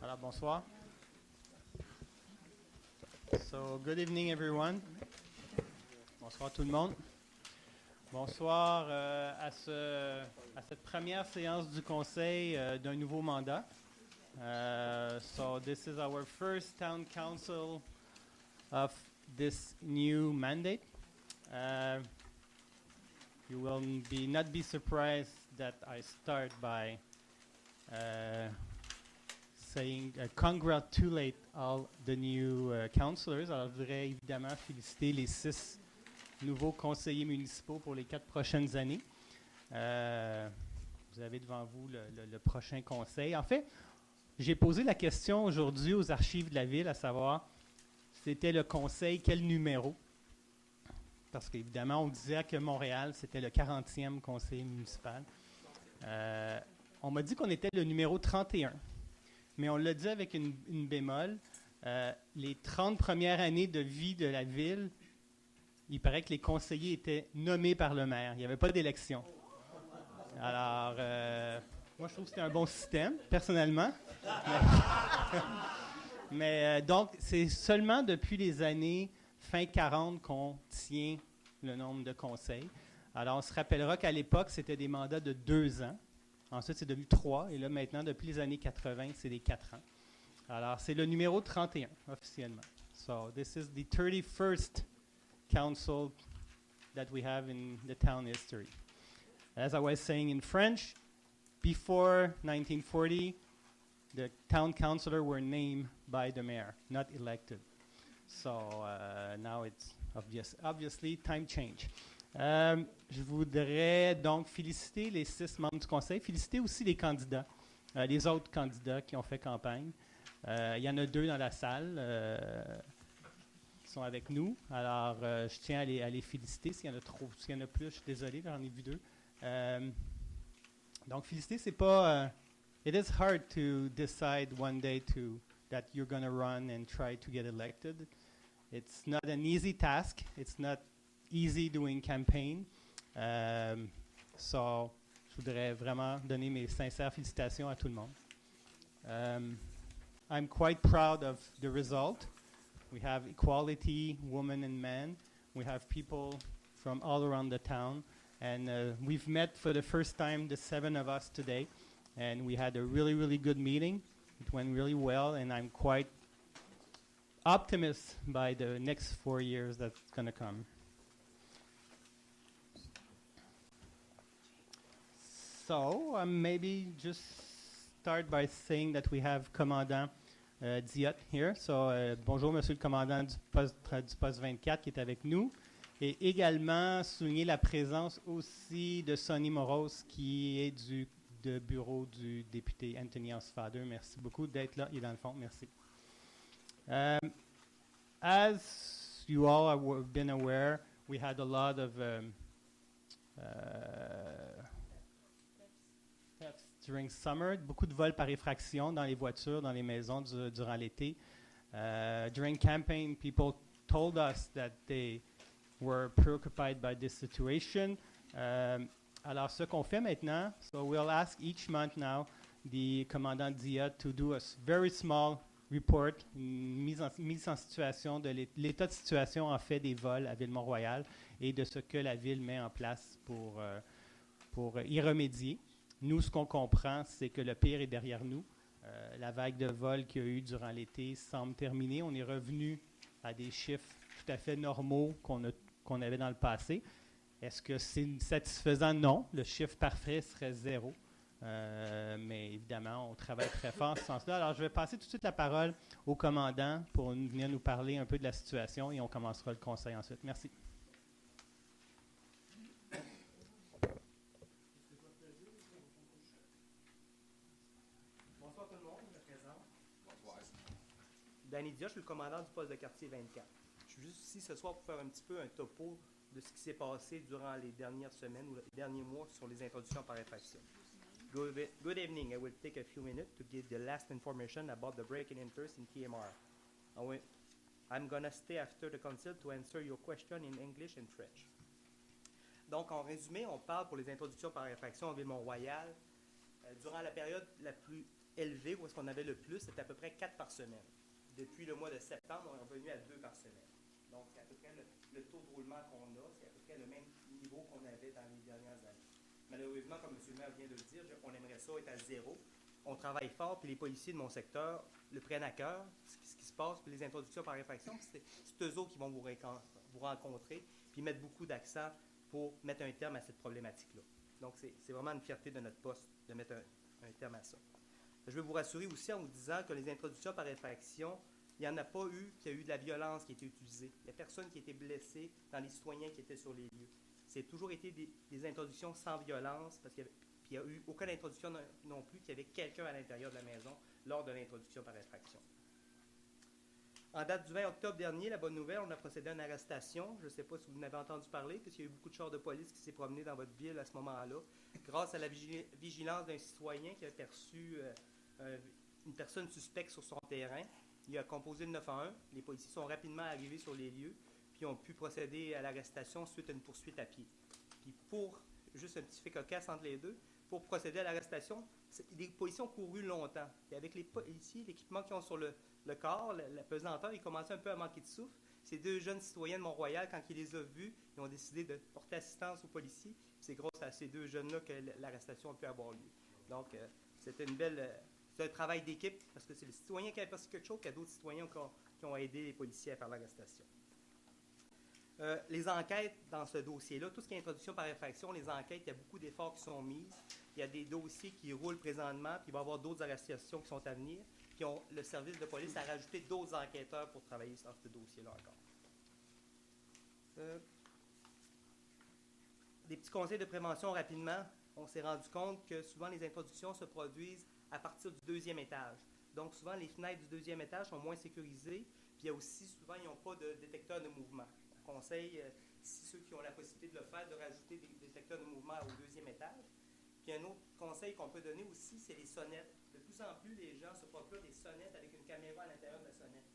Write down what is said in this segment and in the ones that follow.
Alors, bonsoir. So, good evening, everyone. Bonsoir tout le monde. Bonsoir à cette première séance du Conseil d'un nouveau mandat. So, this is our first town council of this new mandate. You will not be surprised that I start by congratulate all the new councillors. Alors, je voudrais évidemment féliciter les 6 nouveaux conseillers municipaux pour les 4 prochaines années. Vous avez devant vous le prochain conseil. En fait, j'ai posé la question aujourd'hui aux archives de la ville, à savoir, c'était le conseil, quel numéro? Parce qu'évidemment, on disait que Montréal, c'était le 40e conseil municipal. On m'a dit qu'on était le numéro 31. Mais on l'a dit avec une bémol. Les 30 premières années de vie de la ville, il paraît que les conseillers étaient nommés par le maire. Il n'y avait pas d'élection. Alors, moi, je trouve que c'était un bon système, personnellement. Mais donc, c'est seulement depuis les années fin 40 qu'on tient le nombre de conseils. Alors, on se rappellera qu'à l'époque, c'était des mandats de 2 ans. Ensuite, c'est devenu 3. Et là, maintenant, depuis les années 80, c'est des 4 ans. Alors, c'est le numéro 31, officiellement. So, this is the 31st council that we have in the town history. As I was saying in French, before 1940, the town councillors were named by the mayor, not elected. So, now it's obviously time change. Je voudrais donc féliciter les 6 membres du conseil, féliciter aussi les candidats, les autres candidats qui ont fait campagne. Il y en a 2 dans la salle qui sont avec nous. Alors, je tiens à les féliciter. S'il y en a plus, je suis désolé, j'en ai vu 2. Donc, féliciter, c'est pas... it is hard to decide one day that you're going to run and try to get elected. It's not an easy task. It's not easy doing campaign. So, je voudrais vraiment donner mes sincères félicitations à tout le monde. I'm quite proud of the result. We have equality, women and men. We have people from all around the town. And we've met for the first time, the 7 of us today. And we had a really, really good meeting. It went really well, and I'm quite optimistic by the next 4 years that's going to come. So, maybe just start by saying that we have Commandant Diot here. So, bonjour, Monsieur le Commandant du poste 24 qui est avec nous. Et également souligner la présence aussi de Sonny Moros qui est du bureau du député Anthony Housefather. Merci beaucoup d'être là. Il est dans le fond. Merci. As you all have been aware, we had a lot of during summer, beaucoup de vols par effraction dans les voitures, dans les maisons durant l'été. During campaign, people told us that they were preoccupied by this situation. Alors, ce qu'on fait maintenant, so we'll ask each month now the Commandant Diot to do a very small report, une mise en situation de l'état de situation en fait des vols à Ville-Mont-Royal et de ce que la ville met en place pour y remédier. Nous, ce qu'on comprend, c'est que le pire est derrière nous. La vague de vols qu'il y a eu durant l'été semble terminée. On est revenu à des chiffres tout à fait normaux qu'on avait dans le passé. Est-ce que c'est satisfaisant? Non. Le chiffre parfait serait 0. Mais évidemment, on travaille très fort en ce sens-là. Alors, je vais passer tout de suite la parole au commandant pour venir nous parler un peu de la situation et on commencera le conseil ensuite. Merci. Bonsoir tout le monde, je me présente. Bonsoir. Danny Diot, je suis le commandant du poste de quartier 24. Je suis juste ici ce soir pour faire un petit peu un topo de ce qui s'est passé durant les dernières semaines ou les derniers mois sur les introductions par infraction. Good evening. I will take a few minutes to give the last information about the break-in interest in TMR. I'm going to stay after the council to answer your question in English and French. Donc, en résumé, on parle pour les introductions par infraction en Ville-Mont-Royal durant la période la plus élevé, où est-ce qu'on avait le plus, c'était à peu près 4 par semaine. Depuis le mois de septembre, on est revenu à 2 par semaine. Donc, c'est à peu près le taux de roulement qu'on a, c'est à peu près le même niveau qu'on avait dans les dernières années. Malheureusement, comme M. le maire vient de le dire, on aimerait ça être à 0. On travaille fort, puis les policiers de mon secteur le prennent à cœur, ce qui se passe, puis les introductions par infraction, c'est eux autres qui vont vous rencontrer, puis mettre beaucoup d'accent pour mettre un terme à cette problématique-là. Donc, c'est vraiment une fierté de notre poste de mettre un terme à ça. Je veux vous rassurer aussi en vous disant que les introductions par infraction, il n'y en a pas eu qu'il y a eu de la violence qui a été utilisée. Il n'y a personne qui a été blessé dans les citoyens qui étaient sur les lieux. C'est toujours été des introductions sans violence, parce qu'il n'y a eu aucune introduction non plus qu'il y avait quelqu'un à l'intérieur de la maison lors de l'introduction par infraction. En date du 20 octobre dernier, la bonne nouvelle, on a procédé à une arrestation. Je ne sais pas si vous en avez entendu parler, puisqu'il y a eu beaucoup de chars de police qui s'est promené dans votre ville à ce moment-là, grâce à la vigilance d'un citoyen qui a perçu une personne suspecte sur son terrain. Il a composé le 911. Les policiers sont rapidement arrivés sur les lieux, puis ont pu procéder à l'arrestation suite à une poursuite à pied. Puis pour, juste un petit fait cocasse entre les deux, pour procéder à l'arrestation, les policiers ont couru longtemps. Et avec les policiers, l'équipement qu'ils ont sur le corps, la pesanteur, ils commençaient un peu à manquer de souffle. Ces deux jeunes citoyens de Mont-Royal, quand ils les ont vus, ils ont décidé de porter assistance aux policiers. C'est grâce à ces deux jeunes-là que l'arrestation a pu avoir lieu. Donc, c'était c'est un travail d'équipe, parce que c'est les citoyens qui avaient passé quelque chose, qu'il y a d'autres citoyens qui ont aidé les policiers à faire l'arrestation. Les enquêtes dans ce dossier-là, tout ce qui est introduction par infraction, les enquêtes, il y a beaucoup d'efforts qui sont mis. Il y a des dossiers qui roulent présentement, puis il va y avoir d'autres arrestations qui sont à venir. Puis le service de police a rajouté d'autres enquêteurs pour travailler sur ce dossier-là encore. Des petits conseils de prévention rapidement. On s'est rendu compte que souvent les introductions se produisent à partir du deuxième étage. Donc souvent les fenêtres du deuxième étage sont moins sécurisées. Puis il y a aussi souvent ils n'ont pas de détecteur de mouvement. On conseille, si ceux qui ont la possibilité de le faire, de rajouter des détecteurs de mouvement au deuxième étage. Puis un autre conseil qu'on peut donner aussi, c'est les sonnettes. De plus en plus, les gens se procurent des sonnettes avec une caméra à l'intérieur de la sonnette.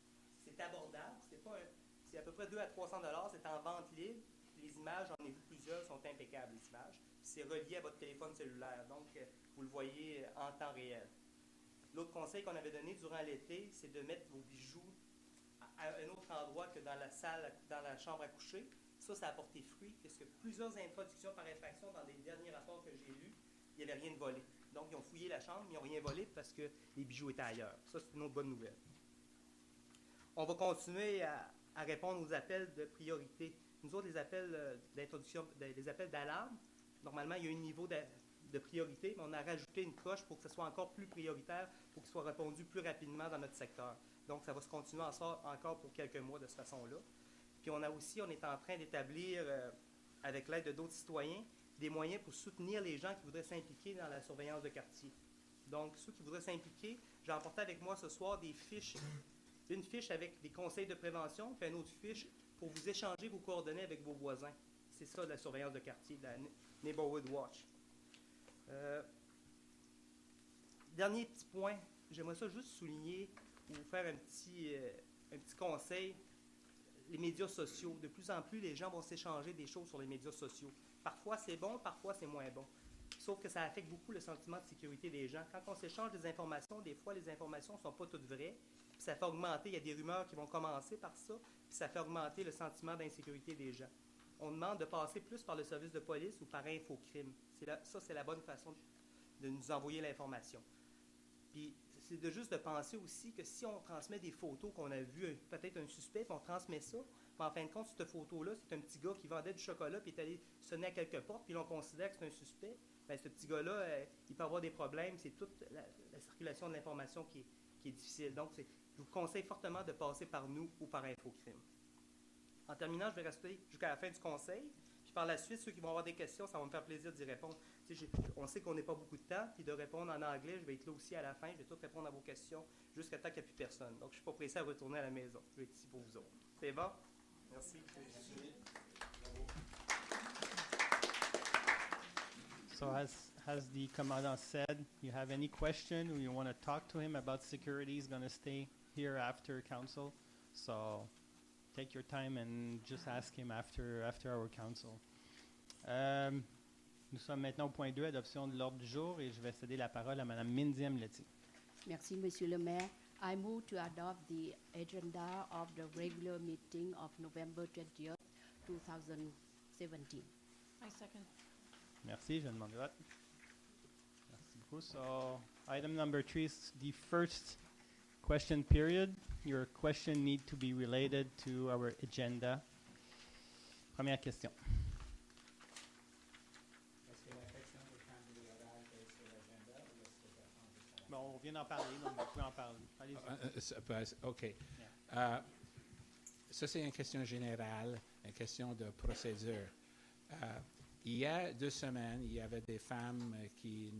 C'est abordable, c'est à peu près 200 à 300 $, c'est en vente libre. Les images, j'en ai vu plusieurs, sont impeccables, les images. C'est relié à votre téléphone cellulaire, donc vous le voyez en temps réel. L'autre conseil qu'on avait donné durant l'été, c'est de mettre vos bijoux à un autre endroit que dans la salle, dans la chambre à coucher. Ça a porté fruit, parce que plusieurs introductions par infraction dans les derniers rapports que j'ai lus, il n'y avait rien de volé. Donc, ils ont fouillé la chambre, mais ils n'ont rien volé parce que les bijoux étaient ailleurs. Ça, c'est une autre bonne nouvelle. On va continuer à répondre aux appels de priorité. Nous autres, les appels d'introduction, les appels d'alarme, normalement, il y a un niveau de priorité, mais on a rajouté une coche pour que ce soit encore plus prioritaire, pour qu'il soit répondu plus rapidement dans notre secteur. Donc, ça va se continuer encore pour quelques mois de cette façon-là. Puis, on est en train d'établir, avec l'aide de d'autres citoyens, des moyens pour soutenir les gens qui voudraient s'impliquer dans la surveillance de quartier. Donc, ceux qui voudraient s'impliquer, j'ai emporté avec moi ce soir des fiches, une fiche avec des conseils de prévention, puis une autre fiche pour vous échanger vos coordonnées avec vos voisins. C'est ça, la surveillance de quartier, la Neighborhood Watch. Dernier petit point, j'aimerais ça juste souligner ou vous faire un petit conseil. Les médias sociaux. De plus en plus, les gens vont s'échanger des choses sur les médias sociaux. Parfois, c'est bon, parfois, c'est moins bon. Sauf que ça affecte beaucoup le sentiment de sécurité des gens. Quand on s'échange des informations, des fois, les informations ne sont pas toutes vraies. Puis ça fait augmenter, il y a des rumeurs qui vont commencer par ça, puis ça fait augmenter le sentiment d'insécurité des gens. On demande de passer plus par le service de police ou par Infocrime. Ça, c'est la bonne façon de nous envoyer l'information. Puis, c'est juste de penser aussi que si on transmet des photos qu'on a vues, peut-être un suspect, puis on transmet ça, puis en fin de compte, cette photo-là, c'est un petit gars qui vendait du chocolat, puis est allé sonner à quelques portes, puis on considère que c'est un suspect, bien, ce petit gars-là, il peut avoir des problèmes. C'est toute la circulation de l'information qui est difficile. Donc, je vous conseille fortement de passer par nous ou par Infocrime. En terminant, je vais rester jusqu'à la fin du conseil. Puis par la suite, ceux qui vont avoir des questions, ça va me faire plaisir d'y répondre. On sait qu'on n'est pas beaucoup de temps, puis de répondre en anglais, je vais être là aussi à la fin. Je vais tout répondre à vos questions jusqu'à temps qu'il n'y ait plus personne. Donc, je ne suis pas pressé à retourner à la maison. Je vais être ici pour vous autres. C'est bon? Merci. So as the commandant said, you have any question or you want to talk to him about security, he's going to stay here after council. So take your time and just ask him after our council. Nous sommes maintenant au point 2, adoption de l'ordre du jour, et je vais céder la parole à Mme Mindy Amletti. Merci, Monsieur le Maire. I move to adopt the agenda of the regular meeting of November 20th, 2017. I second. Merci, je demande le vote. Merci beaucoup. So, item number 3 is the first question period. Your question need to be related to our agenda. Première question. Est-ce que la question du cambriolage est sur l'agenda ou est-ce que j'attends juste à la Bon, on vient d'en parler, donc vous pouvez en parler. Allez-y. OK. Ça, c'est une question générale, une question de procédure. Il y a 2 semaines, il y avait des femmes qui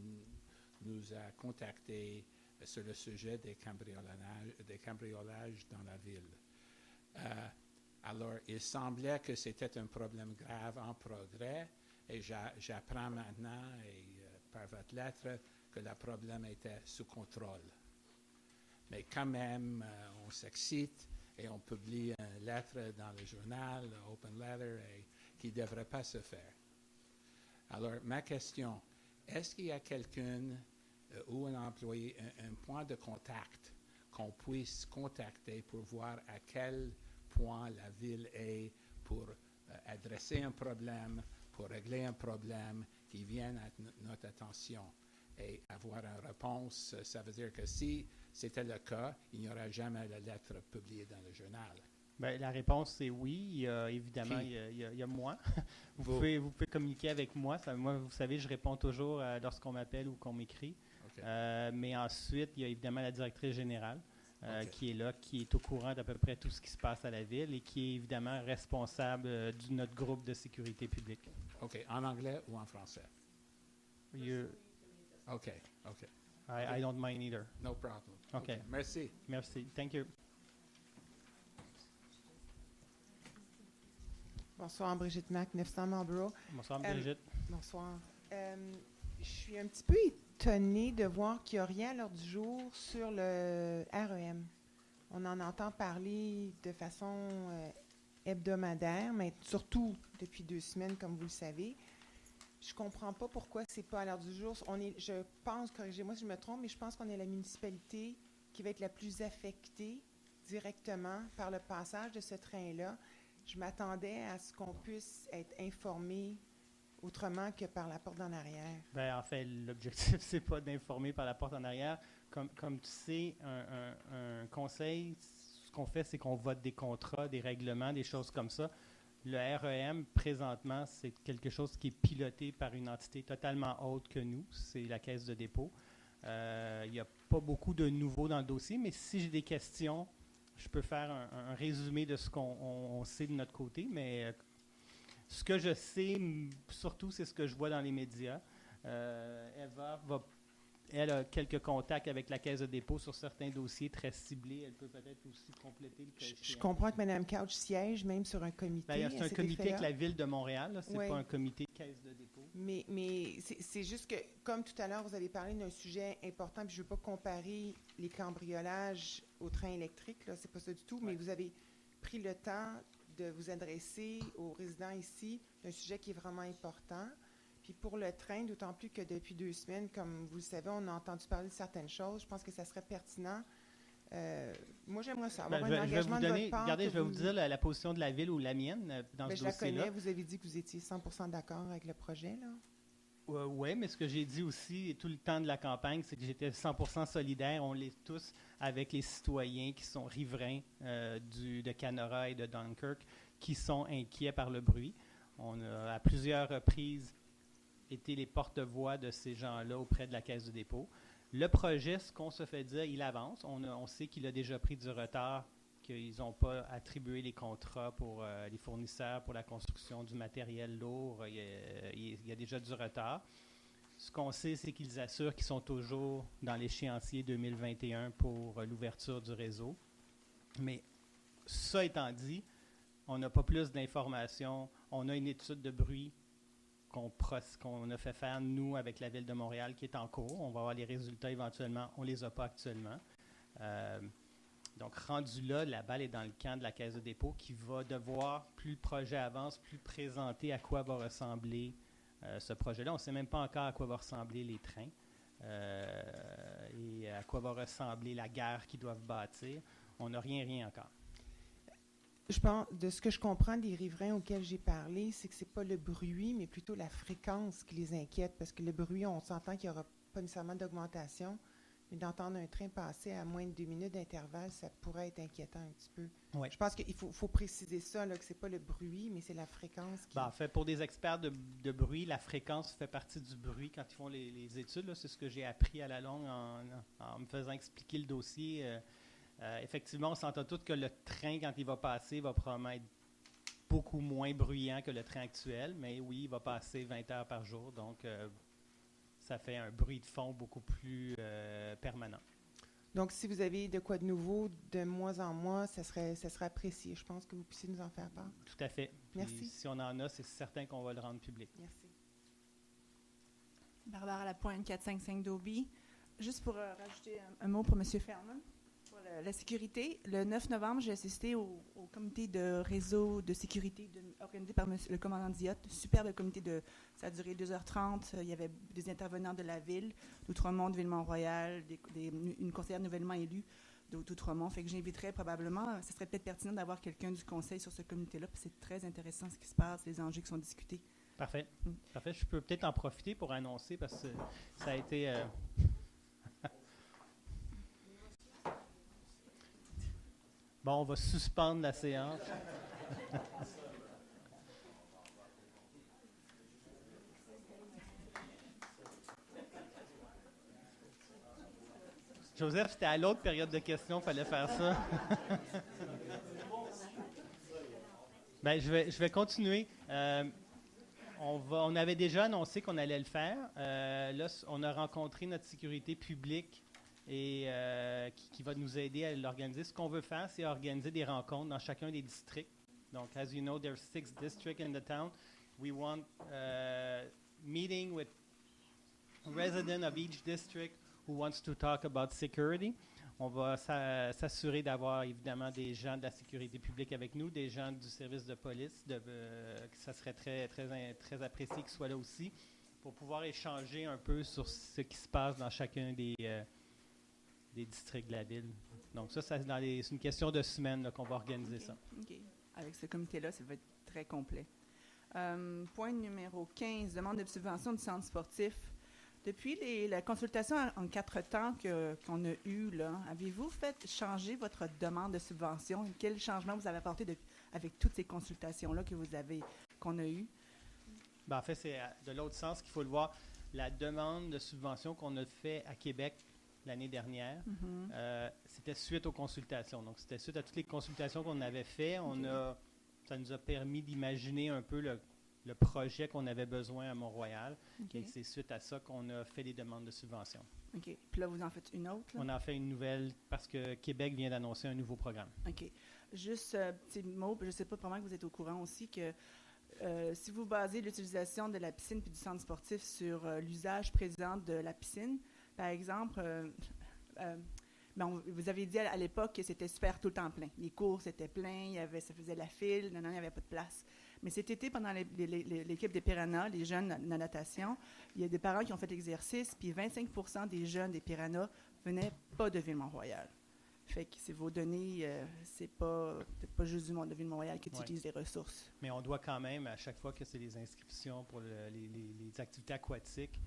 nous ont contactés sur le sujet des cambriolages dans la ville. Alors, il semblait que c'était un problème grave en progrès, et j'apprends maintenant, par votre lettre, que le problème était sous contrôle. Mais quand même, on s'excite et on publie une lettre dans le journal, Open Letter, qui ne devrait pas se faire. Alors, ma question, est-ce qu'il y a quelqu'un ou un employé, un point de contact qu'on puisse contacter pour voir à quel point la ville est pour adresser un problème, pour régler un problème qui vienne à notre attention et avoir une réponse? Ça veut dire que si c'était le cas, il n'y aura jamais la lettre publiée dans le journal. Ben, la réponse, c'est oui. Évidemment, Qui? il y a moi. Vous. Vous pouvez communiquer avec moi. Moi, vous savez, je réponds toujours lorsqu'on m'appelle ou qu'on m'écrit. OK. Mais ensuite, il y a évidemment la directrice générale OK. qui est là, qui est au courant d'à peu près tout ce qui se passe à la ville et qui est évidemment responsable de notre groupe de sécurité publique. OK. En anglais ou en français? OK. OK. I don't mind either. No problem. OK. Merci. Merci. Thank you. Bonsoir, Brigitte Mac, 900 Marlborough. Bonsoir, Brigitte. Bonsoir. Je suis un petit peu étonnée de voir qu'il n'y a rien à l'ordre du jour sur le REM. On en entend parler de façon hebdomadaire, mais surtout depuis 2 semaines, comme vous le savez. Je ne comprends pas pourquoi ce n'est pas à l'ordre du jour. Je pense, corrigez-moi si je me trompe, mais je pense qu'on est la municipalité qui va être la plus affectée directement par le passage de ce train-là. Je m'attendais à ce qu'on puisse être informé autrement que par la porte en arrière. Ben, en fait, l'objectif, c'est pas d'informer par la porte en arrière. Comme tu sais, un conseil, ce qu'on fait, c'est qu'on vote des contrats, des règlements, des choses comme ça. Le REM, présentement, c'est quelque chose qui est piloté par une entité totalement autre que nous. C'est la Caisse de dépôt. Il n'y a pas beaucoup de nouveaux dans le dossier, mais si j'ai des questions, je peux faire un résumé de ce qu'on sait de notre côté, mais ce que je sais, surtout, c'est ce que je vois dans les médias. Elle a quelques contacts avec la Caisse de dépôt sur certains dossiers très ciblés. Elle peut peut-être aussi compléter le cas Je échéant. comprends que Mme Couch siège même sur un comité. Ben, c'est à un cet comité effet-là. avec la Ville de Montréal. Ce n'est Oui. pas un comité Caisse de dépôt. Mais c'est juste que, comme tout à l'heure, vous avez parlé d'un sujet important, puis je ne veux pas comparer les cambriolages au train électrique, là, c'est pas ça du tout, mais Ouais. vous avez pris le temps de vous adresser aux résidents ici d'un sujet qui est vraiment important. Puis pour le train, d'autant plus que depuis 2 semaines, comme vous le savez, on a entendu parler de certaines choses. Je pense que ça serait pertinent. Moi, j'aimerais ça, avoir Ben, un je vais vous engagement de donner, votre part. regardez, que je vais vous dire la position de la Ville ou la mienne dans Ben, ce je la dossier-là. connais. Vous avez dit que vous étiez 100% d'accord avec le projet, là. Oui, mais ce que j'ai dit aussi tout le temps de la campagne, c'est que j'étais 100% solidaire. On l'est tous avec les citoyens qui sont riverains de Canora et de Dunkirk, qui sont inquiets par le bruit. On a à plusieurs reprises été les porte-voix de ces gens-là auprès de la Caisse de dépôt. Le projet, ce qu'on se fait dire, il avance. On sait qu'il a déjà pris du retard, qu'ils n'ont pas attribué les contrats pour les fournisseurs pour la construction du matériel lourd. Il y a déjà du retard. Ce qu'on sait, c'est qu'ils assurent qu'ils sont toujours dans l'échéancier 2021 pour l'ouverture du réseau. Mais ça étant dit, on n'a pas plus d'informations. On a une étude de bruit qu'on a fait faire, nous, avec la Ville de Montréal, qui est en cours. On va avoir les résultats éventuellement. On ne les a pas actuellement. Donc, rendu là, la balle est dans le camp de la Caisse de dépôt qui va devoir, plus le projet avance, plus présenter à quoi va ressembler ce projet-là. On ne sait même pas encore à quoi va ressembler les trains. et à quoi va ressembler la guerre qu'ils doivent bâtir. On n'a rien encore. Je pense, de ce que je comprends des riverains auxquels j'ai parlé, c'est que c'est pas le bruit, mais plutôt la fréquence qui les inquiète, parce que le bruit, on s'entend qu'il n'y aura pas nécessairement d'augmentation, mais d'entendre un train passer à moins de 2 minutes d'intervalle, ça pourrait être inquiétant un petit peu. Ouais. Je pense qu'il faut préciser ça, là, que c'est pas le bruit, mais c'est la fréquence qui... En fait, pour des experts de bruit, la fréquence fait partie du bruit quand ils font les études. Là. C'est ce que j'ai appris à la longue en me faisant expliquer le dossier. Effectivement, on s'entend tous que le train, quand il va passer, va probablement être beaucoup moins bruyant que le train actuel, mais oui, il va passer 20 heures par jour, donc ça fait un bruit de fond beaucoup plus permanent. Donc, si vous avez de quoi de nouveau, de mois en mois, ça serait apprécié. Je pense que vous puissiez nous en faire part. Tout à fait. Merci. Puis, si on en a, c'est certain qu'on va le rendre public. Merci. Barbara Lapointe, 455 Dobie. Juste pour rajouter un mot pour M. Ferman. La sécurité, le 9 novembre, j'ai assisté au comité de réseau de sécurité organisé par le commandant Diot. Superbe comité ça a duré 2h30. Il y avait des intervenants de la ville, d'Outremont, de Ville-Mont-Royal, une conseillère nouvellement élue d'Outremont. Fait que j'inviterais probablement, ce serait peut-être pertinent d'avoir quelqu'un du conseil sur ce comité-là, puis c'est très intéressant ce qui se passe, les enjeux qui sont discutés. Parfait. Parfait. Je peux peut-être en profiter pour annoncer, parce que ça a été... Bon, on va suspendre la séance. Joseph, c'était à l'autre période de questions, il fallait faire ça. Ben, je vais continuer. On avait déjà annoncé qu'on allait le faire. Là, on a rencontré notre sécurité publique et qui va nous aider à l'organiser. Ce qu'on veut faire, c'est organiser des rencontres dans chacun des districts. Donc, as you know, there's 6 districts in the town. We want meeting with residents of each district who wants to talk about security. On va s'assurer d'avoir évidemment des gens de la sécurité publique avec nous, des gens du service de police. Ça serait très apprécié qu'ils soient là aussi pour pouvoir échanger un peu sur ce qui se passe dans chacun des districts de la ville. Donc ça c'est une question de semaine là, qu'on va organiser ça. OK. Avec ce comité-là, ça va être très complet. Point numéro 15, demande de subvention du centre sportif. Depuis la consultation en 4 temps qu'on a eue, là, avez-vous fait changer votre demande de subvention? Quel changement vous avez apporté avec toutes ces consultations-là qu'on a eues? Ben, en fait, c'est de l'autre sens qu'il faut le voir. La demande de subvention qu'on a fait à Québec l'année dernière, c'était suite aux consultations. Donc, c'était suite à toutes les consultations qu'on avait faites. Ça nous a permis d'imaginer un peu le projet qu'on avait besoin à Mont-Royal. Okay. Et c'est suite à ça qu'on a fait des demandes de subvention. OK. Puis là, vous en faites une autre? Là? On en fait une nouvelle parce que Québec vient d'annoncer un nouveau programme. OK. Juste un petit mot, je ne sais pas probablement que vous êtes au courant aussi que si vous basez l'utilisation de la piscine puis du centre sportif sur l'usage présent de la piscine, par exemple, vous avez dit à l'époque que c'était super tout le temps plein. Les cours, c'était plein, ça faisait la file, il n'y avait pas de place. Mais cet été, pendant l'équipe des Piranhas, les jeunes de la natation, il y a des parents qui ont fait l'exercice, puis 25% des jeunes des Piranhas venaient pas de Ville-Mont-Royal. Fait que c'est vos données, c'est pas juste du monde de Ville-Mont-Royal qui utilise les ressources. Mais on doit quand même, à chaque fois que c'est les inscriptions pour les activités aquatiques,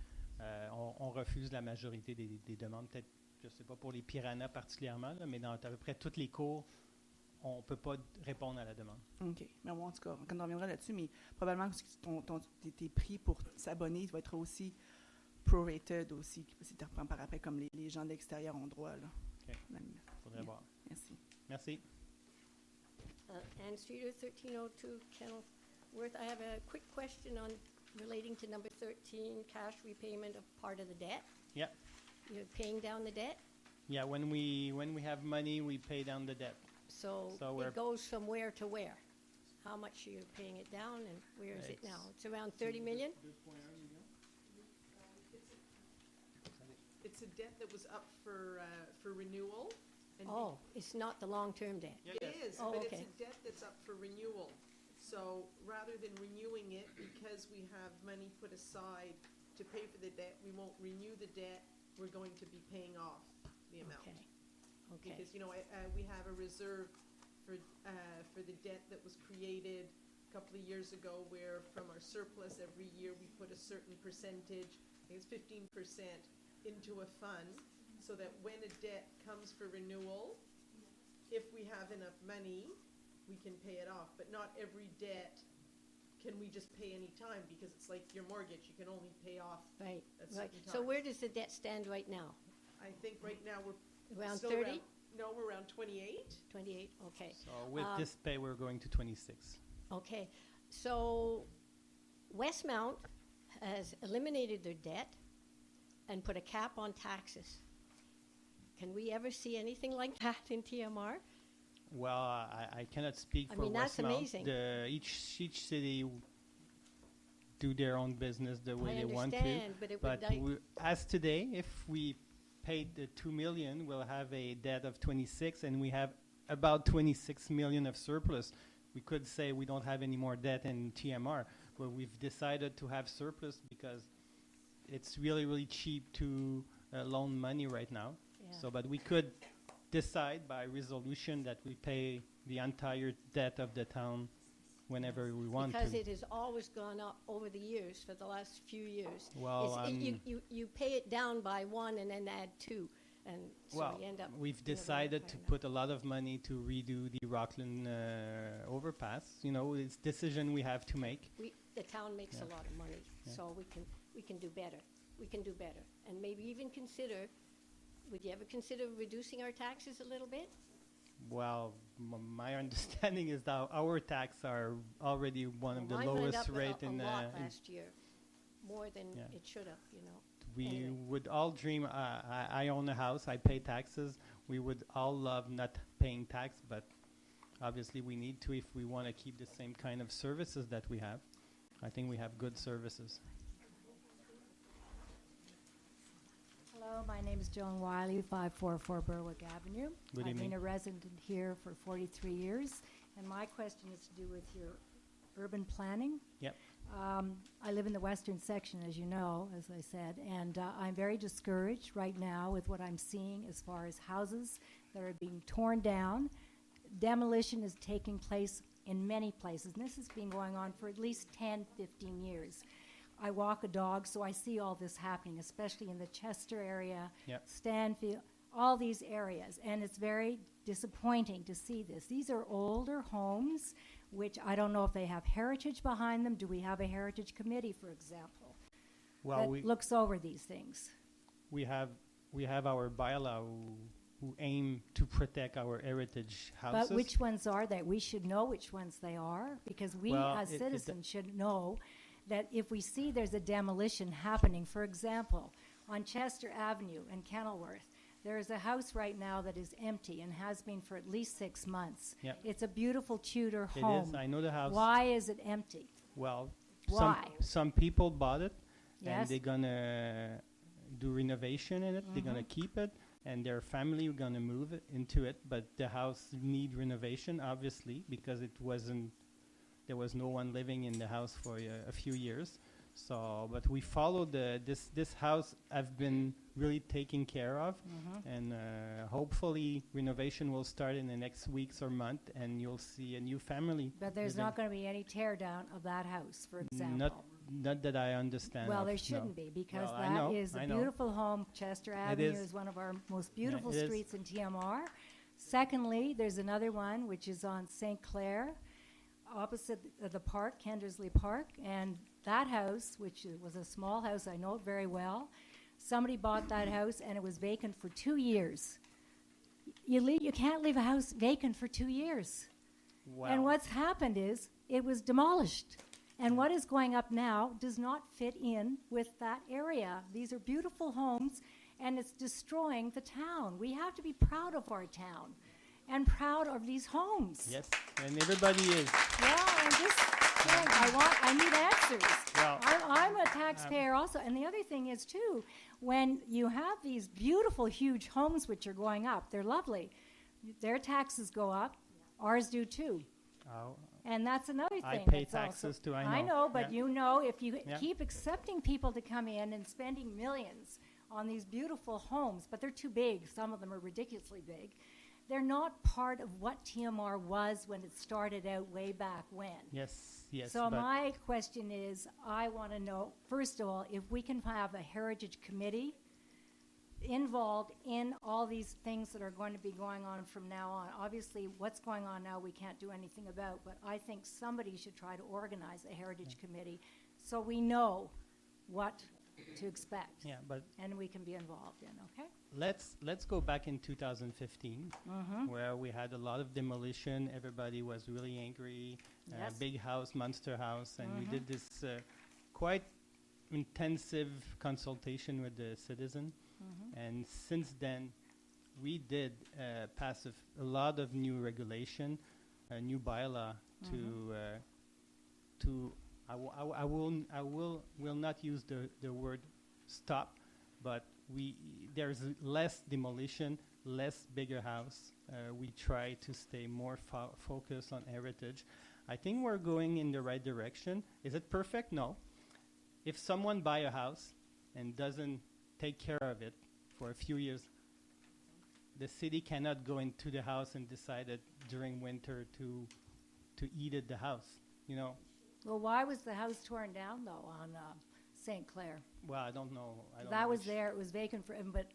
on refuse la majorité des demandes. Peut-être, je ne sais pas pour les Piranhas particulièrement, là, mais dans à peu près tous les cours, on ne peut pas répondre à la demande. OK. Mais bon, en tout cas, quand on reviendra là-dessus, mais probablement que tes prix pour s'abonner va être aussi prorated aussi, si tu reprends par après, comme les gens de l'extérieur ont droit. Là. OK. Il faudrait voir. Merci. Merci. Ann Streeter, 1302 Kenilworth. I have a quick question relating to number 13, cash repayment of part of the debt. Yeah. You're paying down the debt? Yeah, when we have money, we pay down the debt. So it goes from where to where? How much are you paying it down, and where is it now? It's around 30 million? It's a debt that was up for renewal. And It's not the long-term debt. it is, Oh, but okay. it's a debt that's up for renewal. So rather than renewing it, because we have money put aside to pay for the debt, we won't renew the debt we're going to be paying off the amount. Okay. Okay. Because, you know, we have a reserve for the debt that was created a couple of years ago, where from our surplus every year we put a certain percentage, I think it's 15%, into a fund, so that when a debt comes for renewal, if we have enough money, we can pay it off. But not every debt can we just pay any time, because it's like your mortgage, you can only pay off Right, at right. certain So times. where does the debt stand right now? I think right now we're Around still 30? no, we're around 28. 28? Okay. So with Um, this pay, we're going to 26. Okay. So Westmount has eliminated their debt and put a cap on taxes. Can we ever see anything like that in TMR? Well, I cannot speak I for mean, that's Westmount. amazing. Each city do their own business the way I they want to. understand, but it would But like, as today, if we paid the 2 million, we'll have a debt of 26, and we have about 26 million of surplus. We could say we don't have any more debt in TMR, but we've decided to have surplus because it's really, really cheap to loan money right now. yeah. So, but we could decide by resolution that we pay the entire debt of the town whenever we want Because to. it has always gone up over the years, for the last few years. Well, You pay it down by one and then add two, and so well, you end up. we've you know, going decided up to higher put a lot of money to redo the Rockland overpass. You know, it's decision we have to make. The town makes a Yeah. lot of money, Yeah. so we can do better. We can do better, and maybe even consider. Would you ever consider reducing our taxes a little bit? Well, my understanding is that our tax are already one of the Mine went lowest up rate a in lot in last year, more than Yeah. it should have. You know. we Anyway. would all dream. I own a house. I pay taxes. We would all love not paying tax, but obviously we need to if we want to keep the same kind of services that we have. I think we have good services. Hello, my name is Joan Wiley, 544 Berwick Avenue. Good I've evening. been a resident here for 43 years, and my question is to do with your urban planning. Yep. I live in the western section, as you know, as I said, and I'm very discouraged right now with what I'm seeing as far as houses that are being torn down. Demolition is taking place in many places, and this has been going on for at least 10, 15 years. I walk a dog, so I see all this happening, especially in the Chester area, Yep. Stanfield, all these areas, and it's very disappointing to see this. These are older homes, which I don't know if they have heritage behind them. Do we have a heritage committee, for example, Well, that we looks over these things? we have our bylaw who aim to protect our heritage houses. But which ones are they? We should know which ones they are, because we Well, as it- citizens should know that if we see there's a demolition happening, for example, on Chester Avenue in Kenilworth, there is a house right now that is empty and has been for at least 6 months. Yep. It's a beautiful Tudor It home. is. I know the house. Why is it empty? Well, Why? some people bought it, and Yes. they're gonna do renovation in it. They're gonna Mm-hmm. keep it, and their family are gonna move into it. But the house need renovation, obviously, because there was no one living in the house for a few years. So, but we followed this house have been really taken care of, Mm-hmm. and hopefully renovation will start in the next weeks or month, and you'll see a new family. But there's living. not going to be any tear down of that house, for example. Not that I understand. Well, of, there no. shouldn't be, because Well, I that is know, a I know. beautiful home. Chester Avenue is. is one of our most beautiful it is. streets in TMR. Secondly, there's another one which is on St. Clair, opposite the park, Kendersley Park, and that house, which was a small house, I know it very well. Somebody bought that house and it was vacant for 2 years. You can't leave a house vacant for 2 years. Wow. And what's happened is it was demolished. And what is going up now does not fit in with that area. These are beautiful homes, and it's destroying the town. We have to be proud of our town and proud of these homes. Yes, and everybody is. Well, I'm just saying, I need answers. Well, I'm a taxpayer also. And the other thing is, too, when you have these beautiful, huge homes which are going up, they're lovely. Their taxes go up. Ours do, too. And that's another thing. I pay that's also- taxes too, I I know. know, but Yeah. you know, if you Yeah. keep accepting people to come in and spending millions, on these beautiful homes, but they're too big. Some of them are ridiculously big. They're not part of what TMR was when it started out way back when. Yes, yes. So but my question is, I want to know, first of all, if we can have a heritage committee involved in all these things that are going to be going on from now on. Obviously, what's going on now we can't do anything about, but I think somebody should try to organize a heritage committee so we know what to expect. yeah, but And we can be involved in, okay? let's go back in 2015, Mm-hmm. where we had a lot of demolition. Everybody was really angry. Yes. Big house, monster house, and we Mhm. did this quite intensive consultation with the citizen. Mm-hmm. And since then, we did pass a lot of new regulation, a new bylaw to I will not use the word stop, but there's less demolition, less bigger house. We try to stay more focused on heritage. I think we're going in the right direction. Is it perfect? No. If someone buy a house and doesn't take care of it for a few years, the city cannot go into the house and decide that during winter to eat at the house. You know. Well, why was the house torn down, though, on St. Clair? Well, I don't know. That was which- there. It was vacant for, but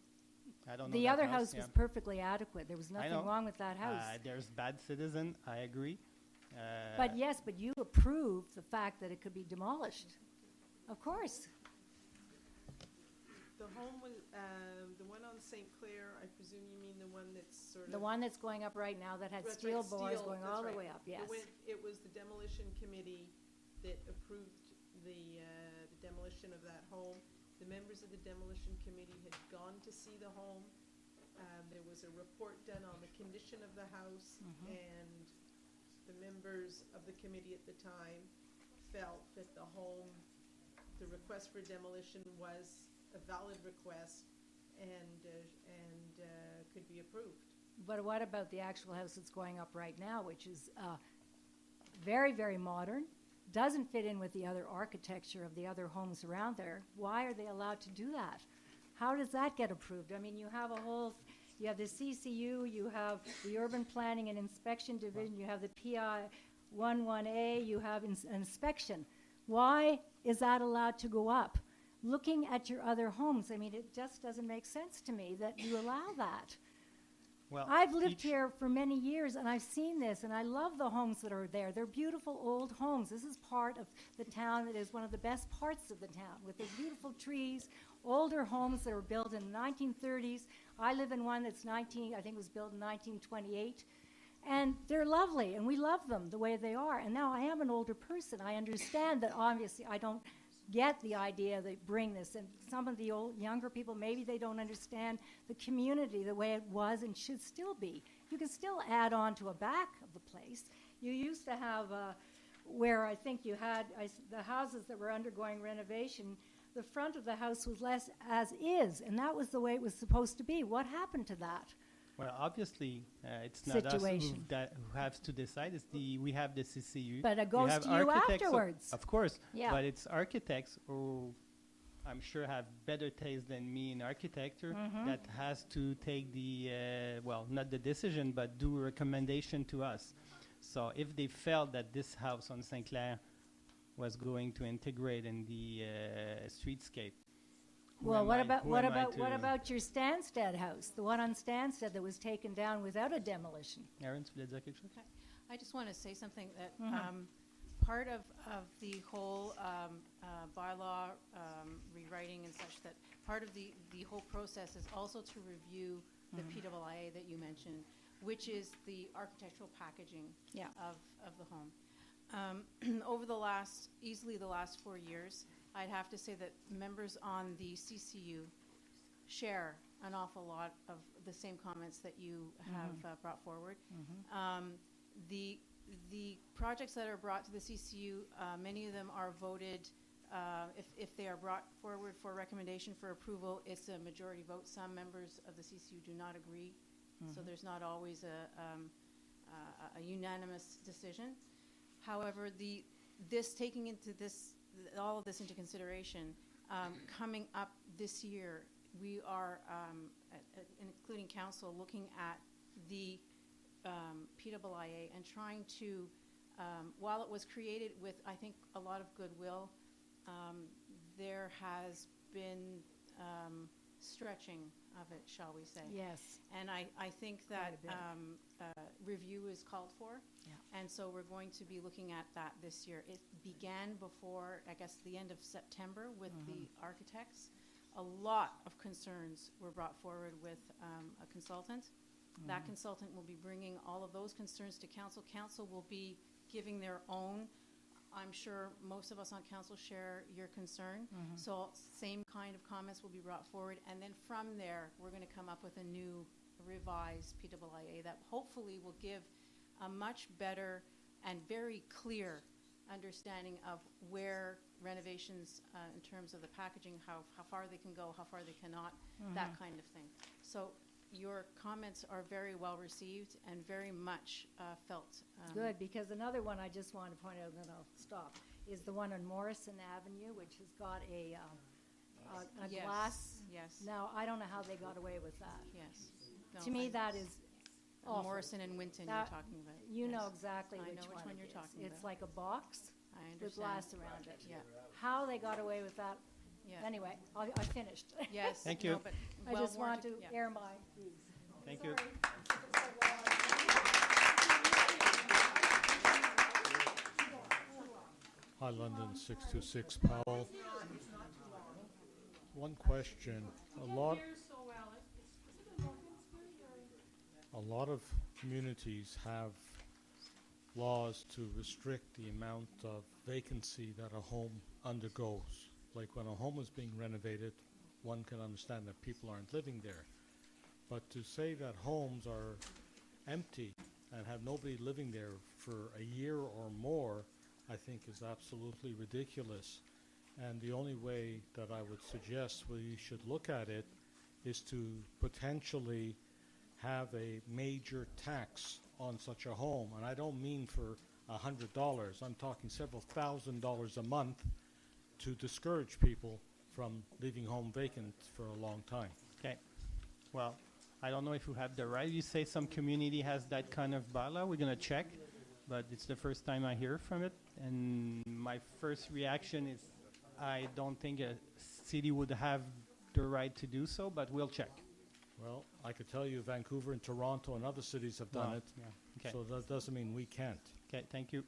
I don't know the that other house was yeah. perfectly adequate. There was I nothing know. wrong with that house. There's bad citizen. I agree. But yes, but you approved the fact that it could be demolished. Of course. The home was, the one on St. Clair, I presume you mean the one that's sort of. The one that's going up right now that had That's steel right, boards steel, going that's all the right. way up, yes. It was the demolition committee that approved the demolition of that home. The members of the demolition committee had gone to see the home. There was a report done on the condition of the house, and the members of the committee at the time felt that the home, the request for demolition was a valid request and could be approved. But what about the actual house that's going up right now, which is very, very modern, doesn't fit in with the other architecture of the other homes around there? Why are they allowed to do that? How does that get approved? I mean, you have you have the CCU, you have the Urban Planning and Inspection Division, you have the PI 11A, you have inspection. Why is that allowed to go up? Looking at your other homes, I mean, it just doesn't make sense to me that you allow that. Well, I've lived each- here for many years, and I've seen this, and I love the homes that are there. They're beautiful old homes. This is part of the town that is one of the best parts of the town, with the beautiful trees, older homes that were built in the 1930s. I live in one that's I think it was built in 1928. And they're lovely, and we love them the way they are. And now I am an older person. I understand that obviously I don't get the idea they bring this. And some of the younger people, maybe they don't understand the community the way it was and should still be. You can still add on to a back of the place. You used to have where I think you had the houses that were undergoing renovation, the front of the house was less as is, and that was the way it was supposed to be. What happened to that? Well, obviously, it's not us Situation. who has to decide. We have the CCU. But it We goes have to you architects, afterwards. Of course, Yeah. but it's architects who I'm sure have better taste than me in architecture that has to take the, not the decision, but do a recommendation to us. So if they felt that this house on St. Clair was going to integrate in the streetscape, Well, what about your Stansted house, the one on Stansted that was taken down without a demolition? Aaron, tu voulais dire quelque chose? I just want to say something that Mhm. part of the whole bylaw rewriting and such, that part of the whole process is also to review the PIIA that you mentioned, which is the architectural packaging Yeah. of the home. Over easily the last 4 years, I'd have to say that members on the CCU share an awful lot of the same comments that you have brought forward. The projects that are brought to the CCU, many of them are voted, if they are brought forward for recommendation for approval, it's a majority vote. Some members of the CCU do not agree, so there's not always a unanimous decision. However, taking all of this into consideration, coming up this year we are, including council, looking at the PWIA and trying to, while it was created with, I think, a lot of goodwill, there has been stretching of it, shall we say. Yes. And I think that Quite a bit. review is called for. Yeah. And so we're going to be looking at that this year. It began before, I guess, the end of September with the architects. A lot of concerns were brought forward with a consultant. That consultant will be bringing all of those concerns to council. Council will be giving their own. I'm sure most of us on council share your concern. So same kind of comments will be brought forward. And then from there, we're going to come up with a new revised PWIA that hopefully will give a much better and very clear understanding of where renovations in terms of the packaging, how far they can go, how far they cannot, that kind of thing. So your comments are very well received and very much felt. Good, because another one I just want to point out, and then I'll stop, is the one on Morrison Avenue, which has got a Yes, glass. yes. Now, I don't know how they got away with that. Yes. To me, that is awful. Morrison and Winton That- you're talking about. You know Yes. exactly I which know which one one it you're is. talking It's about. like a box I understand. with glass around it. Yeah. How they got away with that, Yeah. anyway, I finished. Yes. Thank no, you. but I well just want to warranted, yeah. air my views. Thank you. Hi, London 626 Powell. One question. A lot of communities have laws to restrict the amount of vacancy that a home undergoes. Like when a home is being renovated, one can understand that people aren't living there. But to say that homes are empty and have nobody living there for a year or more, I think is absolutely ridiculous. And the only way that I would suggest we should look at it is to potentially have a major tax on such a home. And I don't mean for $100. I'm talking several $1,000s a month to discourage people from leaving home vacant for a long time. Okay. Well, I don't know if you have the right. You say some community has that kind of bylaw. We're going to check. But it's the first time I hear from it. And my first reaction is I don't think a city would have the right to do so, but we'll check. Well, I could tell you Vancouver and Toronto and other cities have done Well, it, yeah. Okay. so that doesn't mean we can't. Okay, thank you.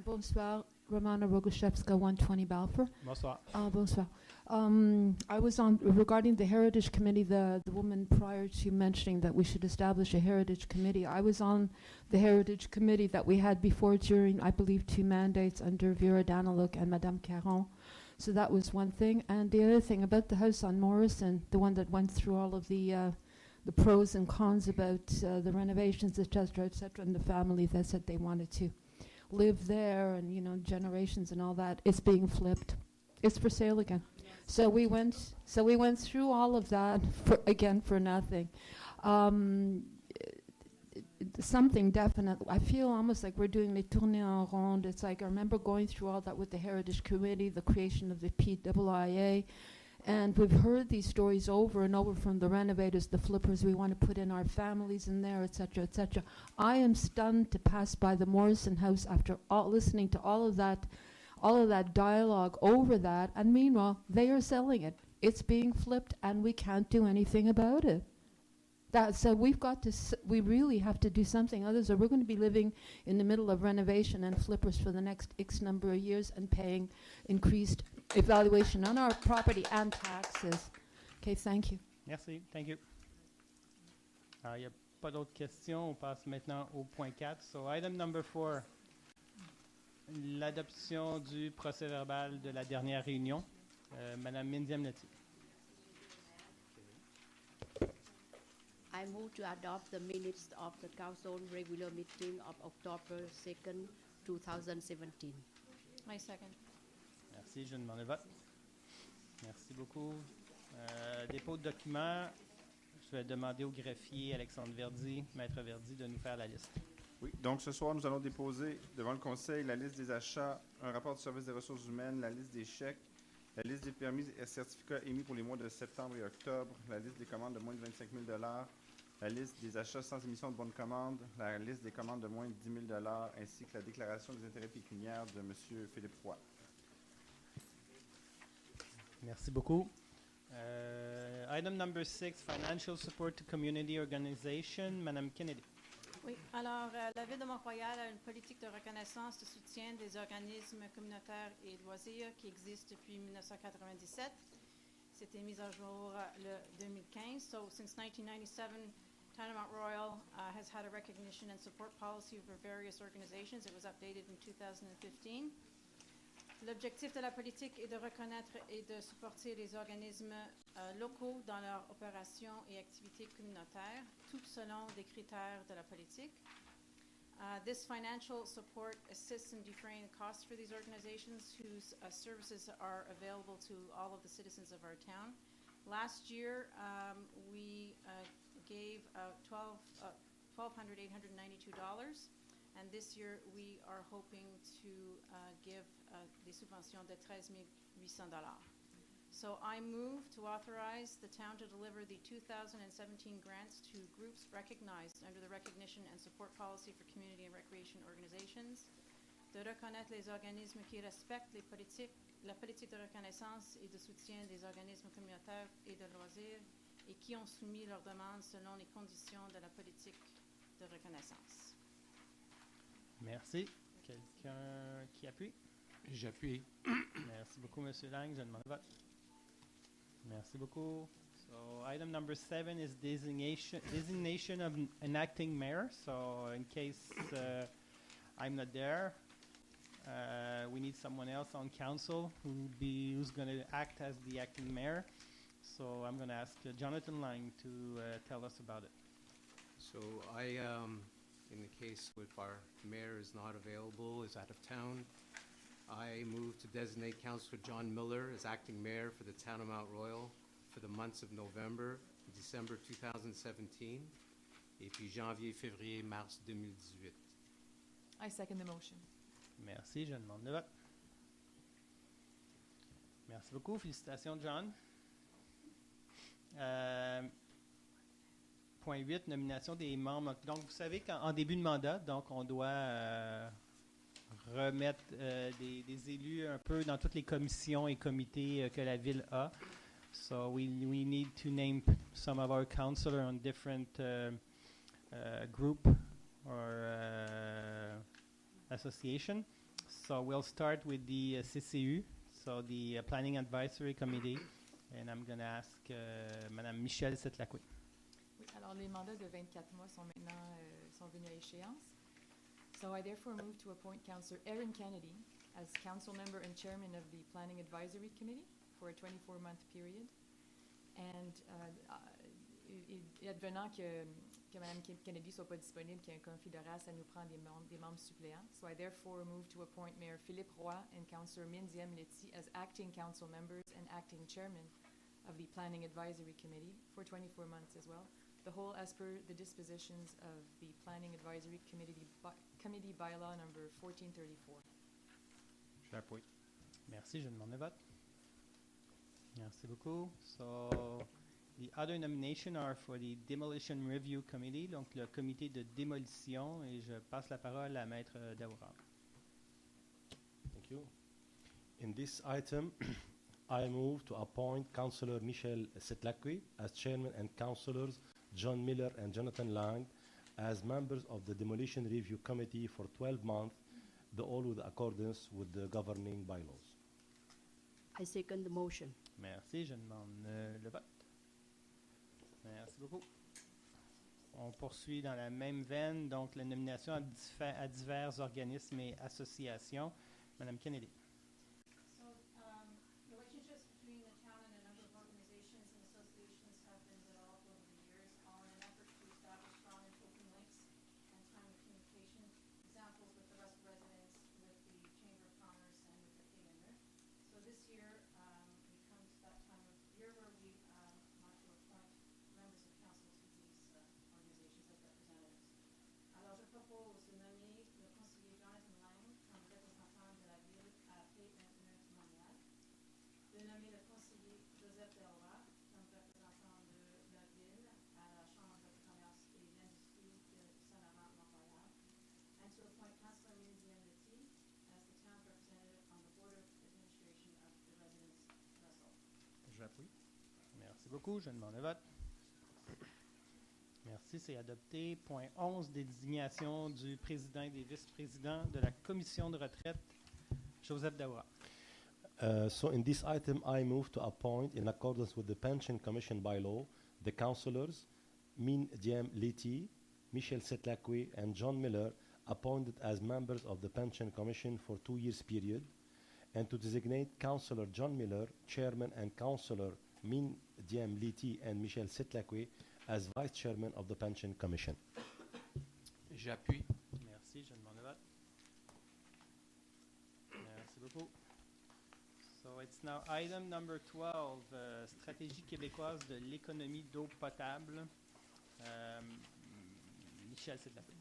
Bonsoir, Romana Rogoshevska, 120 Balfour. Bonsoir. Bonsoir. I was on, regarding the Heritage Committee, the woman prior to mentioning that we should establish a Heritage Committee, I was on the Heritage Committee that we had before during, I believe, 2 mandates under Vera Daniluk and Madame Caron. So that was one thing. And the other thing about the house on Morrison, the one that went through all of the pros and cons about the renovations, et cetera, and the family that said they wanted to live there and, you know, generations and all that, it's being flipped. It's for sale again. So we went through all of that for nothing. Something definite. I feel almost like we're doing les tournées en ronde. It's like I remember going through all that with the Heritage Committee, the creation of the PWIA, and we've heard these stories over and over from the renovators, the flippers. We want to put in our families in there, etc., etc. I am stunned to pass by the Morrison House after listening to all of that dialogue over that, and meanwhile they are selling it. It's being flipped, and we can't do anything about it. So we've got to. We really have to do something. Others, or we're going to be living in the middle of renovation and flippers for the next X number of years and paying increased evaluation on our property and taxes. Okay, thank you. Merci, thank you. Alors, il n'y a pas d'autres questions. On passe maintenant au point 4. So, item number 4, l'adoption du procès-verbal de la dernière réunion. Madame Mindiam-Leti. I move to adopt the minutes of the council regular meeting of October 2nd, 2017. My second. Merci, je demande le vote. Merci beaucoup. Dépôt de documents. Je vais demander au greffier Alexandre Verdi, Maître Verdi, de nous faire la liste. Oui, donc ce soir, nous allons déposer devant le Conseil la liste des achats, un rapport du service des ressources humaines, la liste des chèques La liste des permis et certificats émis pour les mois de septembre et octobre, la liste des commandes de moins de 25 000 la liste des achats sans émission de bonne de commande, la liste des commandes de moins de 10 000 ainsi que la déclaration des intérêts pécuniaires de M. Philippe Roy. Merci beaucoup. Item number 6, financial support to community organization. Madame Kennedy. Oui, alors la Ville de Mont-Royal a une politique de reconnaissance de soutien des organismes communautaires et loisirs qui existent depuis 1997. C'était mis à jour le 2015. So since 1997, Town of Mount Royal has had a recognition and support policy for various organizations. It was updated in 2015. L'objectif de la politique est de reconnaître et de supporter les organismes locaux dans leurs opérations et activités communautaires, tout selon des critères de la politique. This financial support assists in defraying costs for these organizations whose services are available to all of the citizens of our town. Last year, we gave $1,892. And this year, we are hoping to give des subventions de $13,800. So I move to authorize the town to deliver the 2017 grants to groups recognized under the Recognition and Support Policy for Community and Recreation Organizations, de reconnaître les organismes qui respectent la politique de reconnaissance et de soutien des organismes communautaires et de loisirs et qui ont soumis leurs demandes selon les conditions de la politique de reconnaissance. Merci. Quelqu'un qui appuie? J'appuie. Merci beaucoup, M. Lang. Je demande le vote. Merci beaucoup. So, item number 7 is designation of an acting mayor. So, in case I'm not there, we need someone else on council who's going to act as the acting mayor. So, I'm going to ask Jonathan Lang to tell us about it. So, in the case if our mayor is not available, is out of town, I move to designate Councillor John Miller as acting mayor for the town of Mount Royal for the months of November, December 2017, et puis janvier, février, mars 2018. I second the motion. Merci, je demande le vote. Merci beaucoup. Félicitations, John. Point 8, nomination des membres. Donc, vous savez qu'en début de mandat, donc on doit remettre des élus un peu dans toutes les commissions et comités que la ville a. So we need to name some of our councillors on different group or association. So we'll start with the CCU, so the Planning Advisory Committee, and I'm going to ask Madame Michelle Setlacoué. Oui, alors les mandats de 24 mois sont maintenant sont venus à échéance. So I therefore move to appoint Councillor Erin Kennedy as council member and chairman of the Planning Advisory Committee for a 24-month period. And advenant que Mme Kennedy ne soit pas disponible, qu'il y ait un conflit de race, ça nous prend des membres suppléants. So I therefore move to appoint Mayor Philippe Roy and Councillor Minziam Letzi as acting council members and acting chairman of the Planning Advisory Committee for 24 months as well. The whole as per the dispositions of the Planning Advisory Committee bylaw number 1434. J'appuie. Merci, je demande le vote. Merci beaucoup. So, the other nomination are for the Demolition Review Committee, donc le comité de démolition, et je passe la parole à Maître Daoura. Thank you. In this item, I move to appoint Councillor Michel Setlacoué as chairman and councillors John Miller and Jonathan Lang as members of the Demolition Review Committee for 12 months, all with accordance with the governing bylaws. I second the motion. Merci, je demande le vote. Merci beaucoup. On poursuit dans la même veine, donc la nomination à divers organismes et associations. Madame Kennedy. Relationships between the town and a number of organizations and associations have been developed over the years, all in an effort to establish strong and open links and timely communication. Examples with the West residents, with the Chamber of Commerce, and with the King. So this year, we come to that time of year where we want to appoint members of council to these organizations as representatives. Alors, je propose de nommer le conseiller Jonathan Lang comme représentant de la ville à Setlacqui. Merci beaucoup. Je demande le vote. Merci, c'est adopté. Point 11, désignation du président et des vice-présidents de la commission de retraite. Joseph Daoura. So in this item, I move to appoint, in accordance with the Pension Commission bylaw, the councillors Min Diem Leti, Michel Setlacqui, and John Miller appointed as members of the Pension Commission for 2 years period, and to designate Councillor John Miller, Chairman, and Councillor Min Diem Leti and Michel Setlacqui as Vice Chairman of the Pension Commission. J'appuie. Merci, je demande le vote. Merci beaucoup. So it's now item number 12, stratégie québécoise de l'économie d'eau potable. Michel Setlacqui.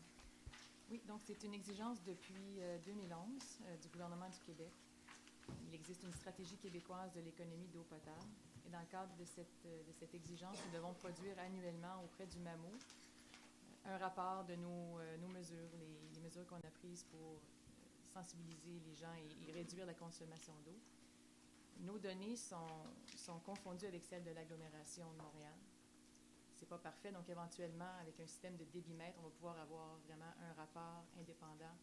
Oui, donc c'est une exigence depuis 2011 du gouvernement du Québec. Il existe une stratégie québécoise de l'économie d'eau potable. Et dans le cadre de cette exigence, nous devons produire annuellement auprès du MAMO un rapport de nos mesures, les mesures qu'on a prises pour sensibiliser les gens et réduire la consommation d'eau. Nos données sont confondues avec celles de l'agglomération de Montréal. C'est pas parfait, donc éventuellement, avec un système de débitmètre, on va pouvoir avoir vraiment un rapport indépendant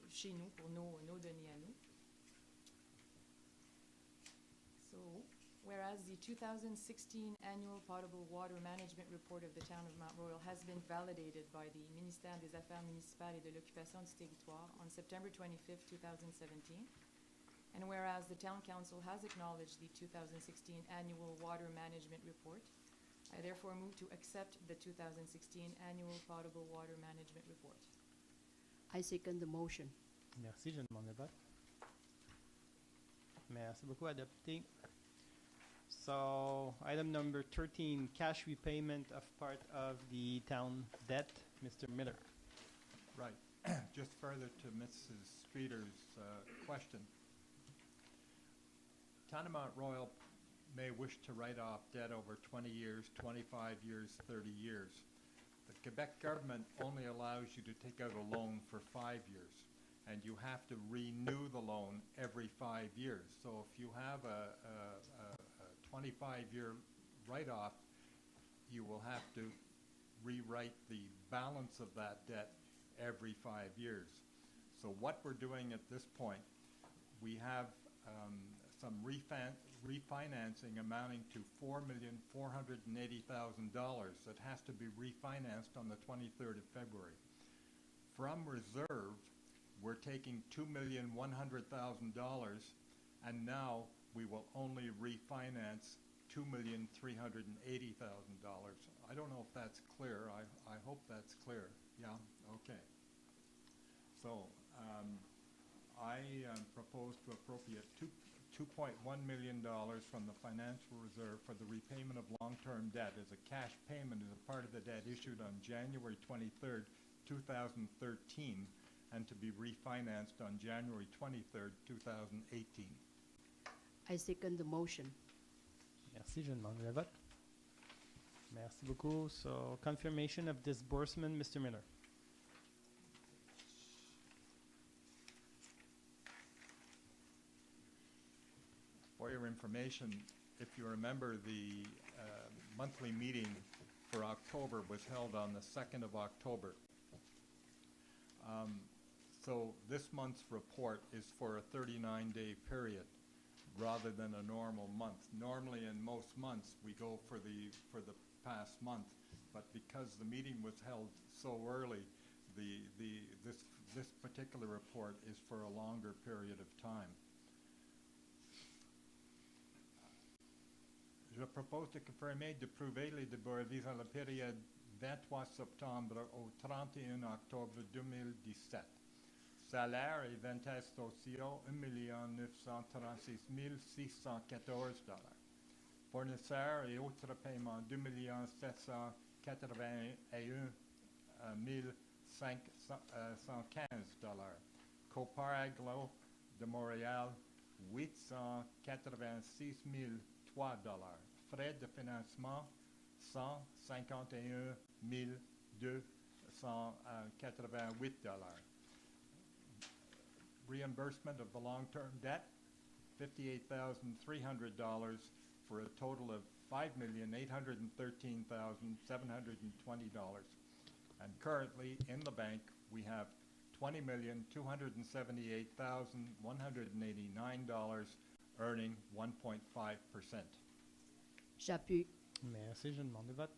chez nous pour nos données à nous. So, whereas the 2016 Annual Potable Water Management Report of the Town of Mount Royal has been validated by the Ministère des Affaires municipales et de l'Occupation du territoire on September 25, 2017, and whereas the Town Council has acknowledged the 2016 Annual Water Management Report, I therefore move to accept the 2016 Annual Potable Water Management Report. I second the motion. Merci, je demande le vote. Merci beaucoup, adopté. So, item number 13, cash repayment of part of the town debt. Mr. Miller. Right. Just further to Mrs. Streeter's question. Town of Mount Royal may wish to write off debt over 20 years, 25 years, 30 years. The Quebec government only allows you to take out a loan for 5 years, and you have to renew the loan every 5 years. So if you have a 25-year write-off, you will have to rewrite the balance of that debt every 5 years. So what we're doing at this point, we have some refinancing amounting to $4,480,000 that has to be refinanced on the 23rd of February. From reserve, we're taking $2,100,000, and now we will only refinance $2,380,000. I don't know if that's clear. I hope that's clear. Yeah? Okay. So I propose to appropriate $2.1 million from the financial reserve for the repayment of long-term debt as a cash payment as a part of the debt issued on January 23rd, 2013, and to be refinanced on January 23rd, 2018. I second the motion. Merci, je demande le vote. Merci beaucoup. So, confirmation of disbursement, Mr. Miller. For your information, if you remember, the monthly meeting for October was held on the 2nd of October. So this month's report is for a 39-day period rather than a normal month. Normally in most months we go for the past month, but because the meeting was held so early, this particular report is for a longer period of time. Je propose de confirmer de prouver les débuts visant la période 23 septembre au 31 octobre 2017. Salaire et ventes sociaux, $1,936,614. Fournisseurs et autres paiements, $2,781,515. Copar Aglo de Montréal, $886,003. Frais de financement, $151,288. Reimbursement of the long-term debt, $58,300, for a total of $5,813,720. And currently, in the bank, we have $20,278,189, earning 1.5%. J'appuie. Merci, je demande le vote.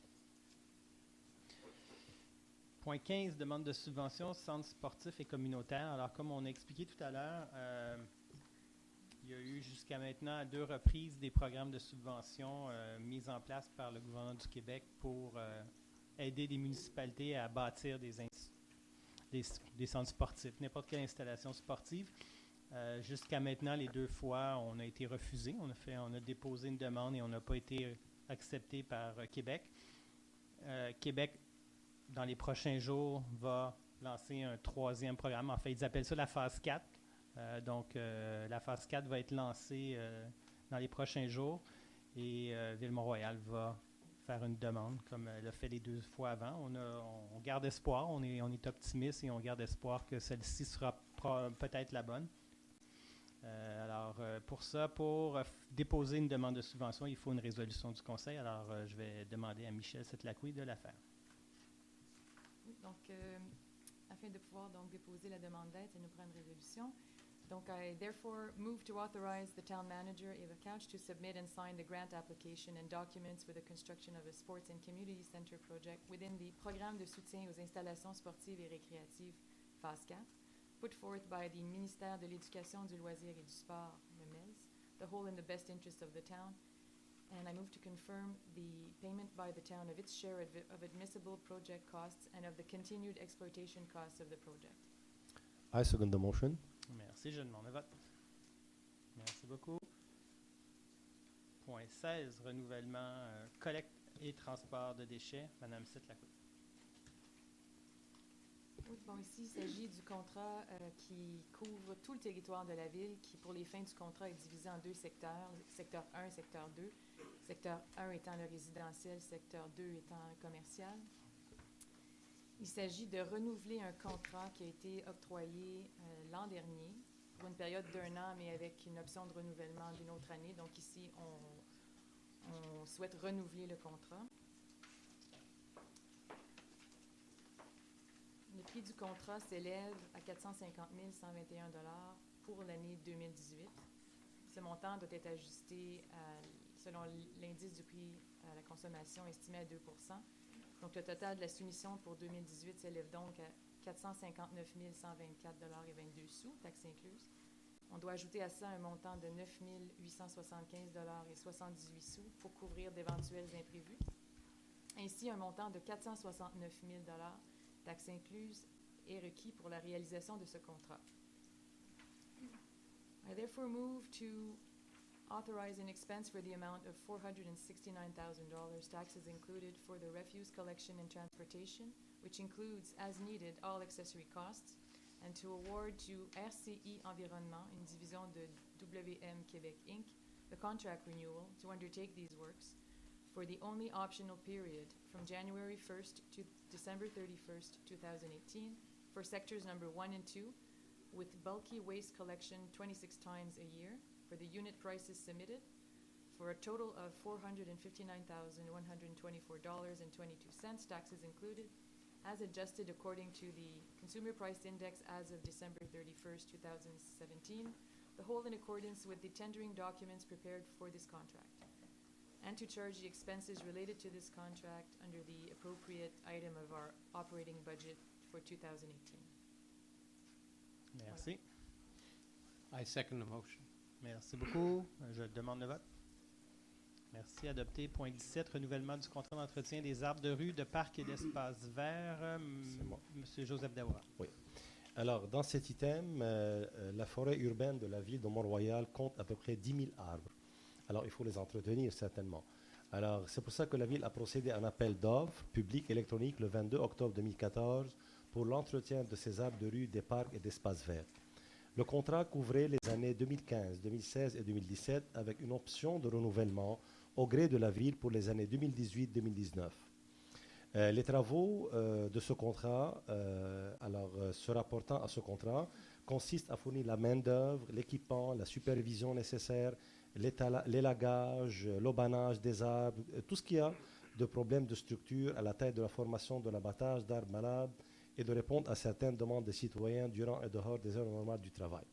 Point 15, demande de subvention, centre sportif et communautaire. Alors, comme on a expliqué tout à l'heure, il y a eu jusqu'à maintenant à 2 reprises des programmes de subvention mis en place par le gouvernement du Québec pour aider des municipalités à bâtir des centres sportifs, n'importe quelle installation sportive. Jusqu'à maintenant, les 2 fois, on a été refusé. On a déposé une demande et on n'a pas été accepté par Québec. Québec, dans les prochains jours, va lancer un 3e programme. En fait, ils appellent ça la phase 4. La phase 4 va être lancée dans les prochains jours et Ville-Mont-Royal va faire une demande, comme elle a fait les 2 fois avant. On garde espoir, on est optimiste et on garde espoir que celle-ci sera peut-être la bonne. Pour déposer une demande de subvention, il faut une résolution du Conseil. Alors, je vais demander à Michel Setlacqui de la faire. Oui, donc, afin de pouvoir donc déposer la demande d'aide, ça nous prend une résolution. Donc, I therefore move to authorize the town manager, Eva Couch, to submit and sign the grant application and documents for the construction of a sports and community center project within the programme de soutien aux installations sportives et récréatives, phase 4, put forth by the Ministère de l'Éducation, du Loisir et du Sport, le MELS, the whole in the best interest of the town. And I move to confirm the payment by the town of its share of admissible project costs and of the continued exploitation costs of the project. I second the motion. Merci, je demande le vote. Merci beaucoup. Point 16, renouvellement, collecte et transport de déchets. Madame Setlacqui. Oui, bon, ici, il s'agit du contrat qui couvre tout le territoire de la ville, qui, pour les fins du contrat, est divisé en 2 secteurs, secteur 1 et secteur 2. Secteur 1 étant le résidentiel, secteur 2 étant le commercial. Il s'agit de renouveler un contrat qui a été octroyé l'an dernier pour une période d'1 an, mais avec une option de renouvellement d'une autre année. Donc ici, on souhaite renouveler le contrat. Le prix du contrat s'élève à 450 121 $ pour l'année 2018. Ce montant doit être ajusté selon l'indice du prix à la consommation estimé à 2 %. Donc, le total de la soumission pour 2018 s'élève donc à 459 124,22 $, taxes incluses. On doit ajouter à ça un montant de 9 875,78 $ pour couvrir d'éventuels imprévus. Ainsi, un montant de 469 000 $, taxes incluses, est requis pour la réalisation de ce contrat. I therefore move to authorize an expense for the amount of $469,000, taxes included, for the refuse collection and transportation, which includes, as needed, all accessory costs, and to award to RCI Environnement, une division de WM Québec Inc., the contract renewal to undertake these works for the only optional period from January 1st to December 31st, 2018, for sectors number 1 and 2, with bulky waste collection 26 times a year, for the unit prices submitted, for a total of $459,124.22, taxes included, as adjusted according to the Consumer Price Index as of December 31st, 2017, the whole in accordance with the tendering documents prepared for this contract, and to charge the expenses related to this contract under the appropriate item of our operating budget for 2018. Merci. I second the motion. Merci beaucoup. Je demande le vote. Merci. Adopté. Point 17, renouvellement du contrat d'entretien des arbres de rue, de parcs et d'espaces verts. Monsieur Joseph Daoura. Oui. Alors, dans cet item, la forêt urbaine de la ville de Mont-Royal compte à peu près 10 000 arbres. Alors, il faut les entretenir, certainement. Alors, c'est pour ça que la ville a procédé à un appel d'offres public électronique le 22 octobre 2014 pour l'entretien de ces arbres de rue, des parcs et d'espaces verts. Le contrat couvrait les années 2015, 2016 et 2017 avec une option de renouvellement au gré de la ville pour les années 2018-2019. Les travaux de ce contrat, se rapportant à ce contrat, consistent à fournir la main-d'œuvre, l'équipement, la supervision nécessaire l'élagage, l'aubanage des arbres, tout ce qu'il y a de problèmes de structure à la tête de la formation de l'abattage d'arbres malades et de répondre à certaines demandes des citoyens durant et dehors des heures normales du travail.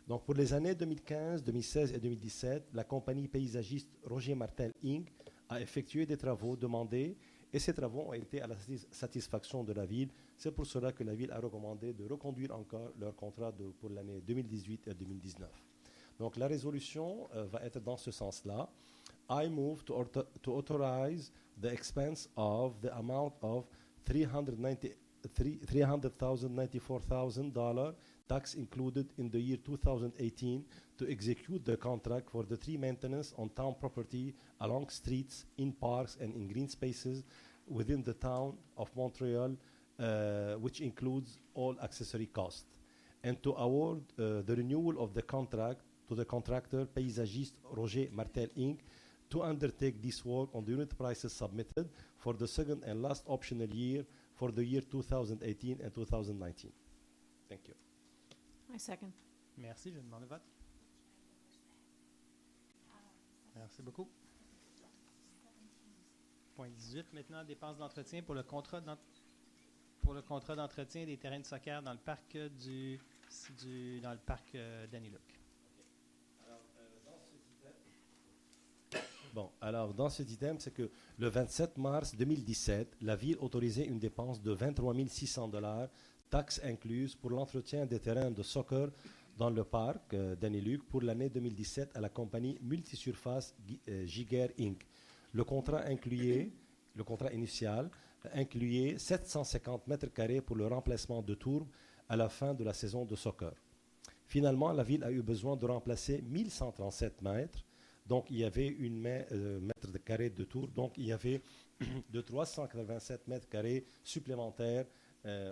Donc, pour les années 2015, 2016 et 2017, la compagnie paysagiste Roger Martel Inc. a effectué des travaux demandés et ces travaux ont été à la satisfaction de la ville. C'est pour cela que la ville a recommandé de reconduire encore leur contrat pour l'année 2018 et 2019. Donc, la résolution va être dans ce sens-là. I move to authorize the expense of the amount of $394,000 tax included in the year 2018 to execute the contract for the tree maintenance on town property along streets, in parks, and in green spaces within the town of Montreal, which includes all accessory costs, and to award the renewal of the contract to the contractor Paysagiste Roger Martel Inc. to undertake this work on the unit prices submitted for the second and last optional year for the year 2018 and 2019. Thank you. I second. Merci, je demande le vote. Merci beaucoup. Point 18 maintenant, dépenses d'entretien pour le contrat d'entretien des terrains de soccer dans le parc Daniluc. Bon, alors dans cet item, c'est que le 27 mars 2017, la ville autorisait une dépense de $23 600, taxes incluses, pour l'entretien des terrains de soccer dans le parc Daniluc pour l'année 2017 à la compagnie Multisurface Giguère Inc. Le contrat initial incluait 750 mètres carrés pour le remplacement de tourbes à la fin de la saison de soccer. Finalement, la ville a eu besoin de remplacer 1137 mètres. Donc, il y avait mètre carré de tour. Donc, il y avait de 387 mètres carrés supplémentaires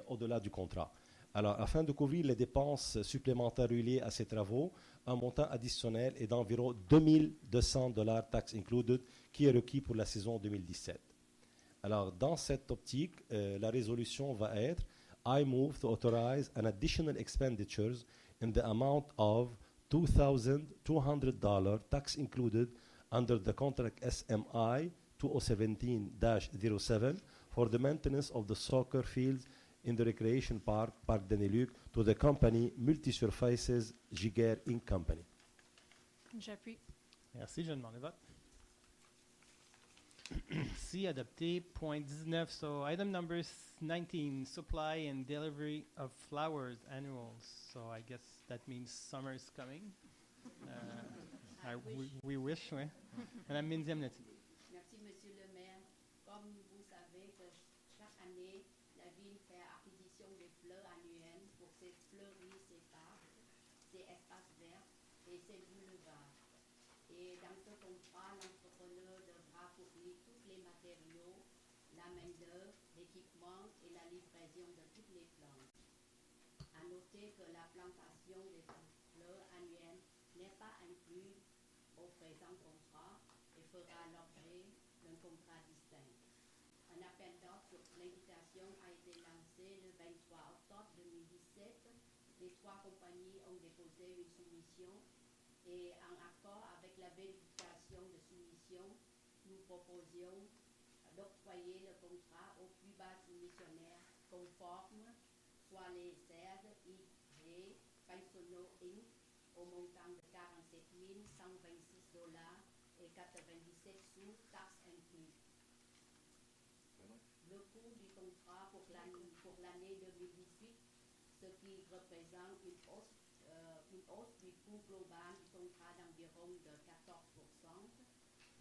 au-delà du contrat. Alors, afin de couvrir les dépenses supplémentaires liées à ces travaux, un montant additionnel est d'environ $2,200 tax included qui est requis pour la saison 2017. Alors, dans cette optique, la résolution va être I move to authorize an additional expenditures in the amount of $2,200 tax included under the contract SMI 2017-07 for the maintenance of the soccer fields in the recreation park, Parc Daniluc, to the company Multisurfaces Giguère Inc. Company. J'appuie. Merci, je demande le vote. Si adopté, point 19. So item number 19, supply and delivery of flowers annuals. So I guess that means summer is coming. We wish, oui. Madame Minziam Leti. Merci, Monsieur le maire. Comme vous savez que chaque année, la ville fait acquisition des fleurs annuelles pour ses fleuries, ses parcs, ses espaces verts et ses boulevards. Et dans ce contrat, l'entrepreneur devra fournir tous les matériaux, la main-d'œuvre, l'équipement et la livraison de toutes les plantes. À noter que la plantation des fleurs annuelles n'est pas incluse au présent contrat et fera l'objet d'un contrat distinct. Un appel d'offres sur l'invitation a été lancé le 23 octobre 2017. Les trois compagnies ont déposé une soumission et en accord avec la vérification de soumission, nous proposions d'octroyer le contrat aux plus bas soumissionnaires conformes, soit les CERD, IG, Pensono Inc., au montant de $47 126 et 97 sous, taxes incluses. Le coût du contrat pour l'année 2018, ce qui représente une hausse du coût global du contrat d'environ de 14%.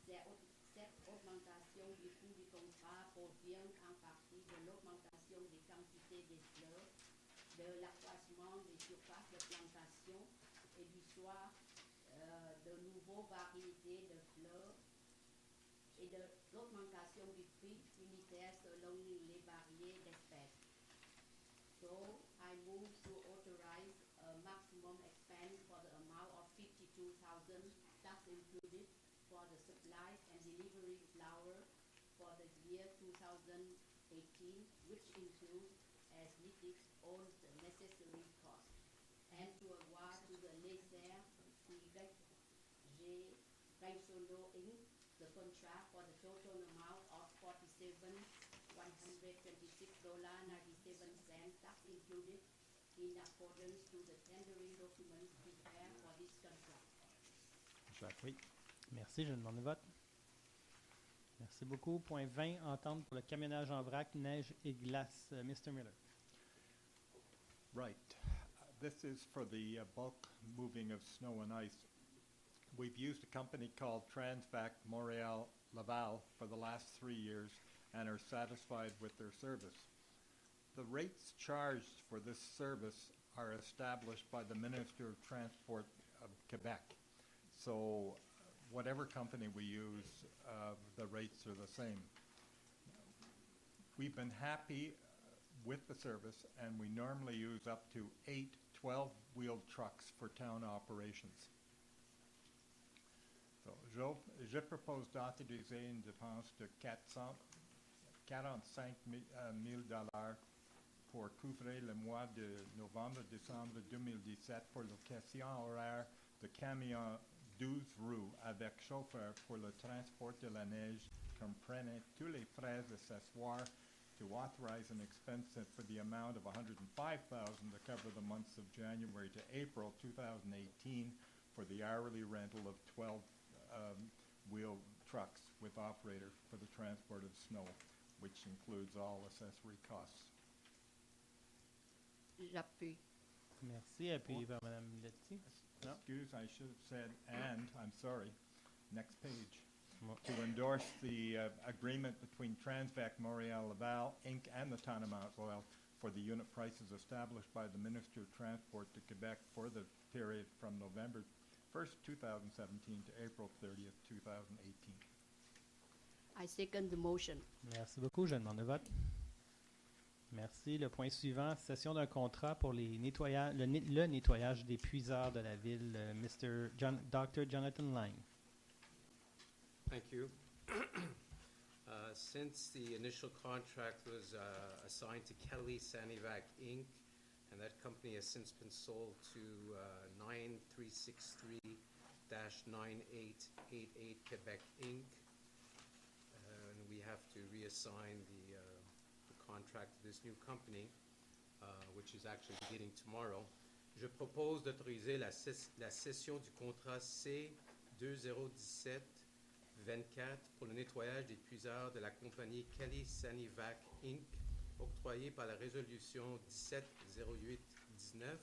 Cette augmentation du coût du contrat provient en partie de l'augmentation des quantités des fleurs, de l'accroissement des surfaces de plantation et du choix de nouvelles variétés de fleurs et de l'augmentation du prix unitaire selon les variétés d'espèces. So, I move to authorize a maximum expense for the amount of $52,000, tax included, for the supplies and delivery flower for the year 2018, which includes as listed all the necessary costs, and to award to the lesser Sono Inc. the contract for the total amount of $47,126.97, tax included, in accordance to the tendering documents prepared for this contract. Jacques, oui. Merci, je demande le vote. Merci beaucoup. Point 20, entente pour le camionnage en vrac, neige et glace. Mr. Miller. Right. This is for the bulk moving of snow and ice. We've used a company called Transvac Montreal Laval for the last 3 years and are satisfied with their service. The rates charged for this service are established by the Minister of Transport of Quebec. So whatever company we use, the rates are the same. We've been happy with the service, and we normally use up to 8 12-wheeled trucks for town operations. So, je propose d'autoriser une dépense de $445 000 pour couvrir le mois de novembre-décembre 2017 pour location horaire de camions 12 roues avec chauffeur pour le transport de la neige, comprenant tous les frais accessoires, to authorize an expense for the amount of $105,000 to cover the months of January to April 2018 for the hourly rental of 12-wheel trucks with operator for the transport of snow, which includes all accessory costs. J'appuie. Merci. Appuyé par Mme Letty. No. Excuse, I should have said and, I'm sorry. Next page. To endorse the agreement between Transvac Montreal Laval, Inc. and the town of Mount Royal for the unit prices established by the Minister of Transport to Quebec for the period from November 1st, 2017 to April 30th, 2018. I second the motion. Merci beaucoup. Je demande le vote. Merci. Le point suivant, cession d'un contrat pour le nettoyage des puiseurs de la ville, Dr. Jonathan Lang. Thank you. Since the initial contract was assigned to Kelly Sanivac Inc., and that company has since been sold to 9363-9888 Quebec Inc., and we have to reassign the contract to this new company, which is actually beginning tomorrow. Je propose d'autoriser la cession du contrat C2017 24 pour le nettoyage des puiseurs de la compagnie Kelly Sanivac Inc., octroyé par la résolution 1708-19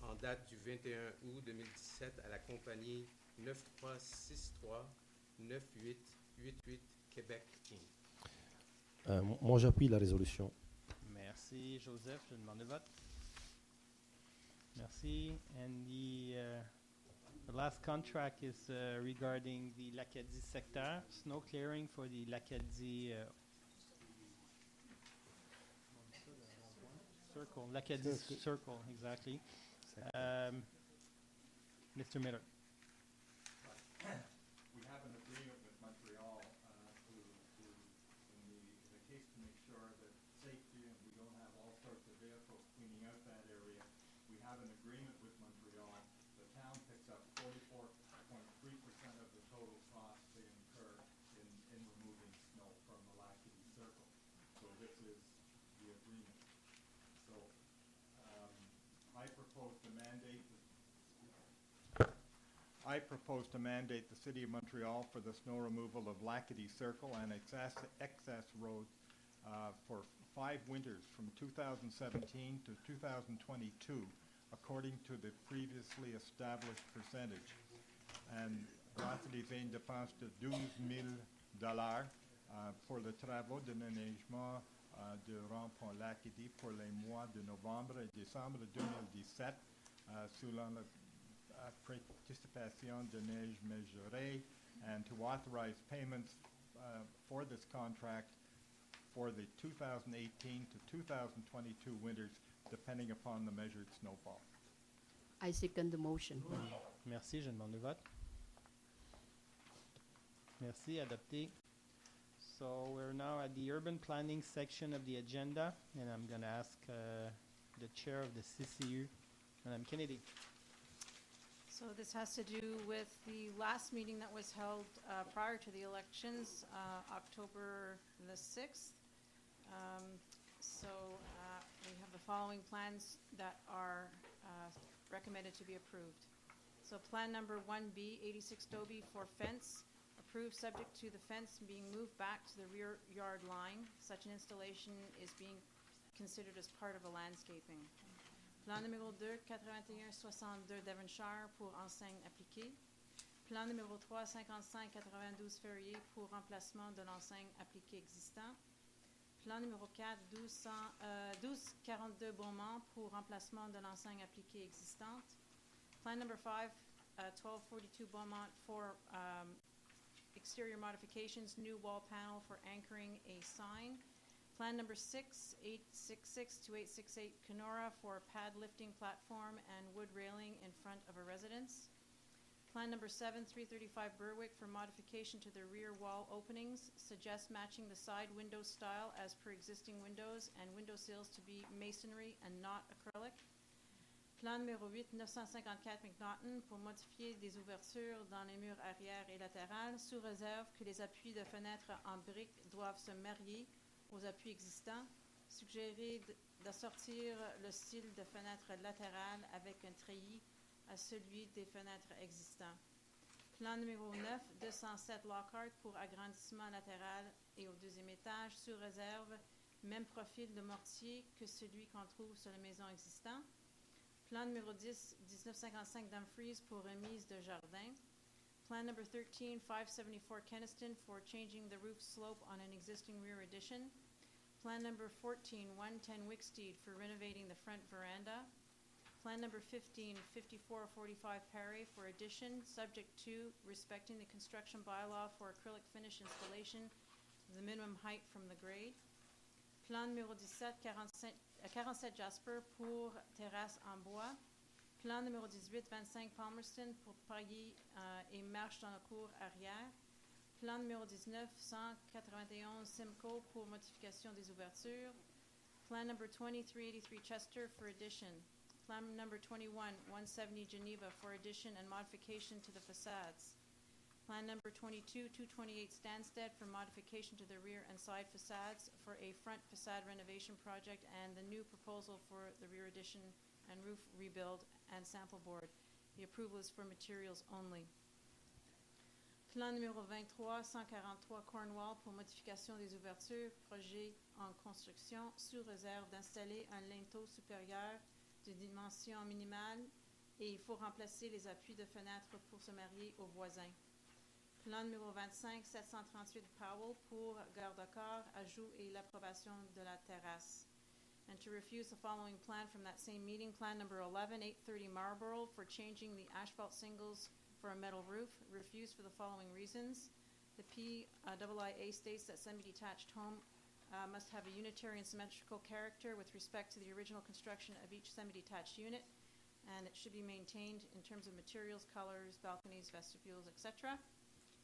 en date du 21 août 2017 à la compagnie 9363-9888 Québec Inc. Moi, j'appuie la résolution. Merci, Joseph. Je demande le vote. Merci. And the last contract is regarding the L'Acadie sector, snow clearing for the L'Acadie circle. L'Acadie circle, exactly. Mr. Miller. We have an agreement with Montreal in the case to make sure that safety and we don't have all sorts of vehicles cleaning out that area. We have an agreement with Montreal. The town picks up 44.3% of the total cost they incur in removing snow from the L'Acadie Circle. So this is the agreement. So I propose to mandate the City of Montreal for the snow removal of L'Acadie Circle and excess roads for 5 winters from 2017 to 2022, according to the previously established percentage. And d'autoriser une dépense de $12,000 pour les travaux de déneigement de rond-point L'Acadie pour les mois de novembre et décembre 2017, selon la participation de neige mesurée, and to authorize payments for this contract for the 2018 to 2022 winters, depending upon the measured snowfall. I second the motion. Merci, je demande le vote. Merci, adopté. So we're now at the urban planning section of the agenda, and I'm going to ask the chair of the CCU, Madame Kennedy. So this has to do with the last meeting that was held prior to the elections, October the 6th. We have the following plans that are recommended to be approved. So plan number 1B, 86 Dobie for fence, approved subject to the fence being moved back to the rear yard line. Such an installation is being considered as part of a landscaping. Plan numéro 2, 8162 Devonshire pour enseigne appliquée. Plan numéro 3, 5592 Ferrier pour remplacement de l'enseigne appliquée existant. Plan numéro 4, 1242 Beaumont pour remplacement de l'enseigne appliquée existante. Plan number 5, 1242 Beaumont for exterior modifications, new wall panel for anchoring a sign. Plan number 6, 866 to 868 Kenora for pad lifting platform and wood railing in front of a residence. Plan number 7, 335 Berwick for modification to the rear wall openings, suggest matching the side window style as per existing windows and window sills to be masonry and not acrylic. Plan numéro 8, 954 McNaughton pour modifier des ouvertures dans les murs arrière et latérales sous réserve que les appuis de fenêtres en briques doivent se marier aux appuis existants. Suggérer d'assortir le style de fenêtre latérale avec un treillis à celui des fenêtres existants. Plan numéro 9, 207 Lockhart pour agrandissement latéral et au deuxième étage sous réserve, même profil de mortier que celui qu'on trouve sur les maisons existantes. Plan numéro 10, 1955 Dumfries pour remise de jardin. Plan number 13, 574 Kenniston for changing the roof slope on an existing rear addition. Plan number 14, 110 Wicksteed for renovating the front veranda. Plan number 15, 5445 Parry for addition, subject to respecting the construction bylaw for acrylic finish installation, the minimum height from the grade. Plan numéro 17, 47 Jasper pour terrasse en bois. Plan numéro 18, 25 Palmerston pour pailler et marche dans la cour arrière. Plan numéro 19, 191 Simcoe pour modification des ouvertures. Plan number 2383 Chester for addition. Plan number 21, 170 Geneva for addition and modification to the facades. Plan number 22, 228 Stansted for modification to the rear and side facades for a front facade renovation project, and the new proposal for the rear addition and roof rebuild and sample board. The approval is for materials only. Plan numéro 23, 143 Cornwall pour modification des ouvertures, projet en construction, sous réserve d'installer un linteau supérieur de dimension minimale, et il faut remplacer les appuis de fenêtres pour se marier aux voisins. Plan numéro 25, 738 Powell pour garde-corps, ajout et l'approbation de la terrasse. And to refuse the following plan from that same meeting, plan number 11, 830 Marlborough for changing the asphalt singles for a metal roof, refused for the following reasons. The PIIA states that semi-detached home must have a unitary and symmetrical character with respect to the original construction of each semi-detached unit, and it should be maintained in terms of materials, colors, balconies, vestibules, etc.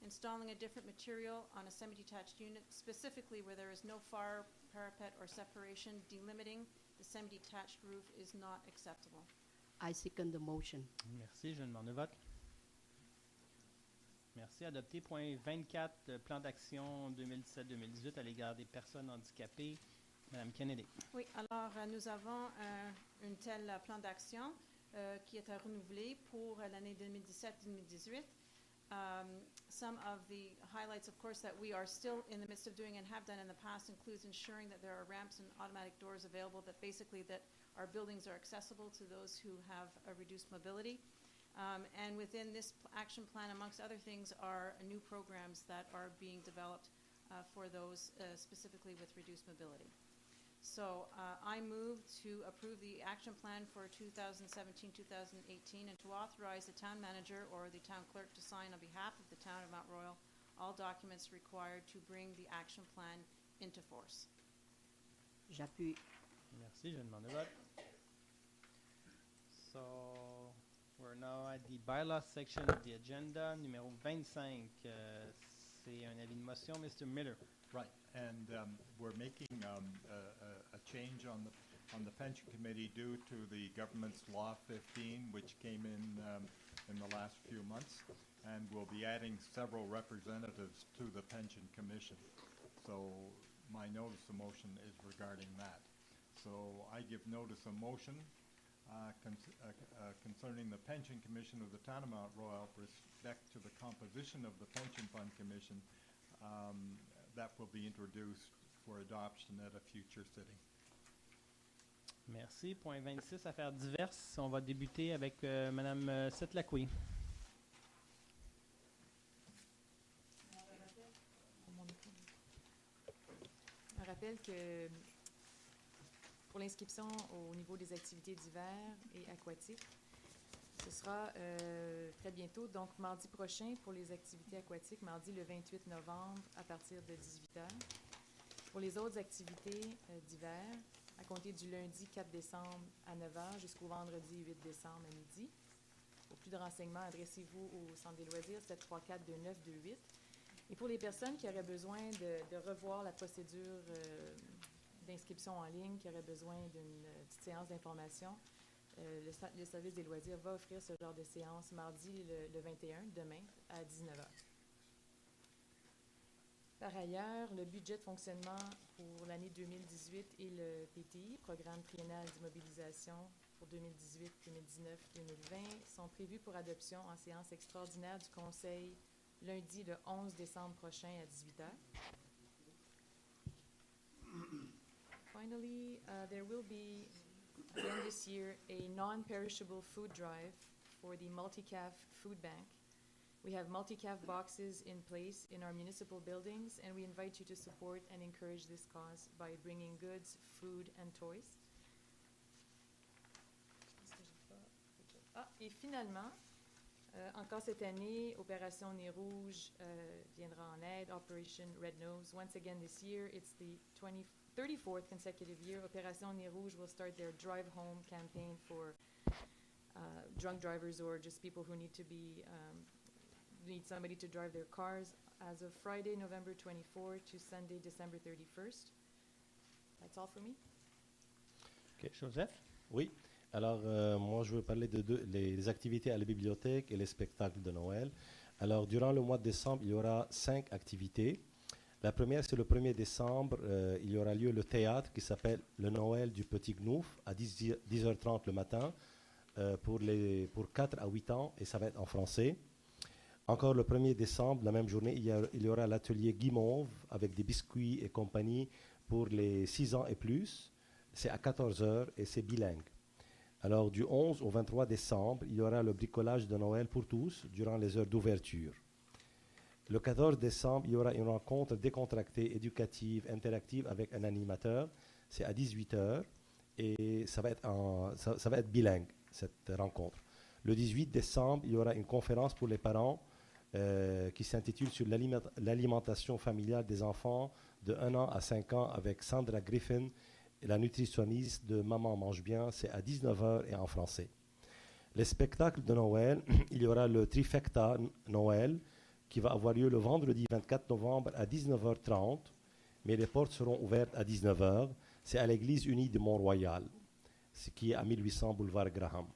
Installing a different material on a semi-detached unit, specifically where there is no fire, parapet, or separation delimiting the semi-detached roof, is not acceptable. I second the motion. Merci. Je demande le vote. Merci. Adopté. Point 24, plan d'action 2017-2018 à l'égard des personnes handicapées. Madame Kennedy. Oui, alors nous avons un tel plan d'action qui est à renouveler pour l'année 2017-2018. Some of the highlights, of course, that we are still in the midst of doing and have done in the past includes ensuring that there are ramps and automatic doors available, that basically that our buildings are accessible to those who have a reduced mobility. And within this action plan, amongst other things, are new programs that are being developed for those specifically with reduced mobility. So I move to approve the action plan for 2017-2018 and to authorize the town manager or the town clerk to sign on behalf of the town of Mount Royal all documents required to bring the action plan into force. J'appuie. Merci. Je demande le vote. So we're now at the bylaws section of the agenda. Numéro 25. C'est un avis de motion, Mr. Miller. Right, and we're making a change on the pension committee due to the government's Law 15, which came in in the last few months, and we'll be adding several representatives to the Pension Commission. So my notice of motion is regarding that. So I give notice of motion concerning the Pension Commission of the Town of Mount Royal with respect to the composition of the Pension Fund Commission that will be introduced for adoption at a future sitting. Merci. Point 26, affaires diverses. On va débuter avec Mme Setlakwi. On rappelle que pour l'inscription au niveau des activités d'hiver et aquatiques, ce sera très bientôt, donc mardi prochain pour les activités aquatiques, mardi le 28 novembre à partir de 18h. Pour les autres activités d'hiver, à compter du lundi 4 décembre à 9h jusqu'au vendredi 8 décembre à midi. Pour plus de renseignements, adressez-vous au Centre des loisirs 734-2928. Et pour les personnes qui auraient besoin de revoir la procédure d'inscription en ligne, qui auraient besoin d'une petite séance d'information, le service des loisirs va offrir ce genre de séance mardi le 21, demain, à 19h. Par ailleurs, le budget de fonctionnement pour l'année 2018 et le PTI, Programme triennal d'immobilisation pour 2018, 2019, 2020, sont prévus pour adoption en séance extraordinaire du Conseil lundi le 11 décembre prochain à 18h. Finally, there will be, again this year, a non-perishable food drive for the Multicaf Food Bank. We have multi-calf boxes in place in our municipal buildings, and we invite you to support and encourage this cause by bringing goods, food, and toys. Et finalement, encore cette année, Opération Nez Rouge viendra en aide, Operation Red Nose. Once again this year, it's the 34th consecutive year. Opération Nez Rouge will start their Drive Home campaign for drunk drivers or just people who need somebody to drive their cars as of Friday, November 24 to Sunday, December 31st. That's all for me. OK. Joseph? Oui. Alors, moi, je veux parler les activités à la bibliothèque et les spectacles de Noël. Alors, durant le mois de décembre, il y aura 5 activités. La première, c'est le 1er décembre. Il y aura lieu le théâtre qui s'appelle Le Noël du Petit Gnouf à 10h30 le matin pour 4 à 8 ans, et ça va être en français. Encore le 1er décembre, la même journée, il y aura l'atelier Guimauve avec des biscuits et compagnie pour les 6 ans et plus. C'est à 14h et c'est bilingue. Alors, du 11 au 23 décembre, il y aura le bricolage de Noël pour tous durant les heures d'ouverture. Le 14 décembre, il y aura une rencontre décontractée, éducative, interactive avec un animateur. C'est à 18h et ça va être bilingue, cette rencontre. Le 18 décembre, il y aura une conférence pour les parents qui s'intitule sur l'alimentation familiale des enfants de 1 an à 5 ans avec Sandra Griffin, la nutritionniste de Maman Mange Bien. C'est à 19h et en français. Les spectacles de Noël, il y aura le Trifecta Noël qui va avoir lieu le vendredi 24 novembre à 19h30, mais les portes seront ouvertes à 19h. C'est à l'église unie de Mont-Royal, ce qui est à 1800 boulevard Graham.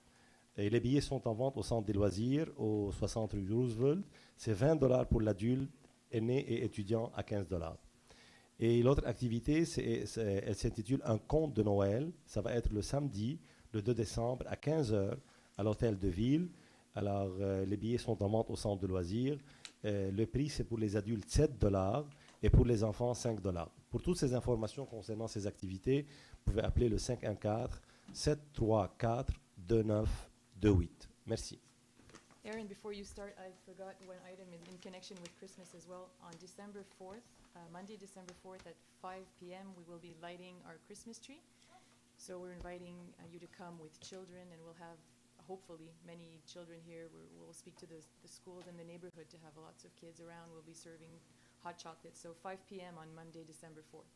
Et les billets sont en vente au centre des loisirs, au 60 rue Roosevelt. C'est $20 pour l'adulte, aîné et étudiant à $15. Et l'autre activité, elle s'intitule Un conte de Noël. Ça va être le samedi, le 2 décembre, à 15h, à l'hôtel de ville. Alors, les billets sont en vente au centre de loisirs. Le prix, c'est pour les adultes $7 et pour les enfants $5. Pour toutes ces informations concernant ces activités, vous pouvez appeler le 514-734-2928. Merci. Aaron, before you start, I forgot one item in connection with Christmas as well. On December 4th, Monday, December 4th at 5 p.m., we will be lighting our Christmas tree. So we're inviting you to come with children, and we'll have hopefully many children here. We'll speak to the schools in the neighborhood to have lots of kids around. We'll be serving hot chocolate. So 5 p.m. on Monday, December 4th.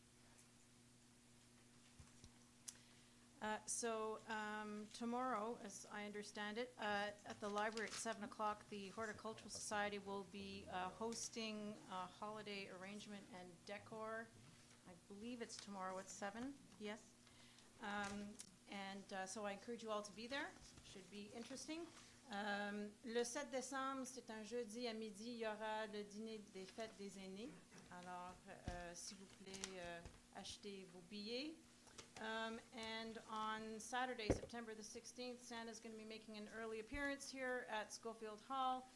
Tomorrow, as I understand it, at the library at 7 o'clock, the Horticultural Society will be hosting a holiday arrangement and decor. I believe it's tomorrow at 7, yes. So I encourage you all to be there. Should be interesting. Le 7 décembre, c'est un jeudi à midi, il y aura le dîner des fêtes des aînés. Alors, s'il vous plaît, achetez vos billets. And on Saturday, September the 16th, Santa's going to be making an early appearance here at Schofield Hall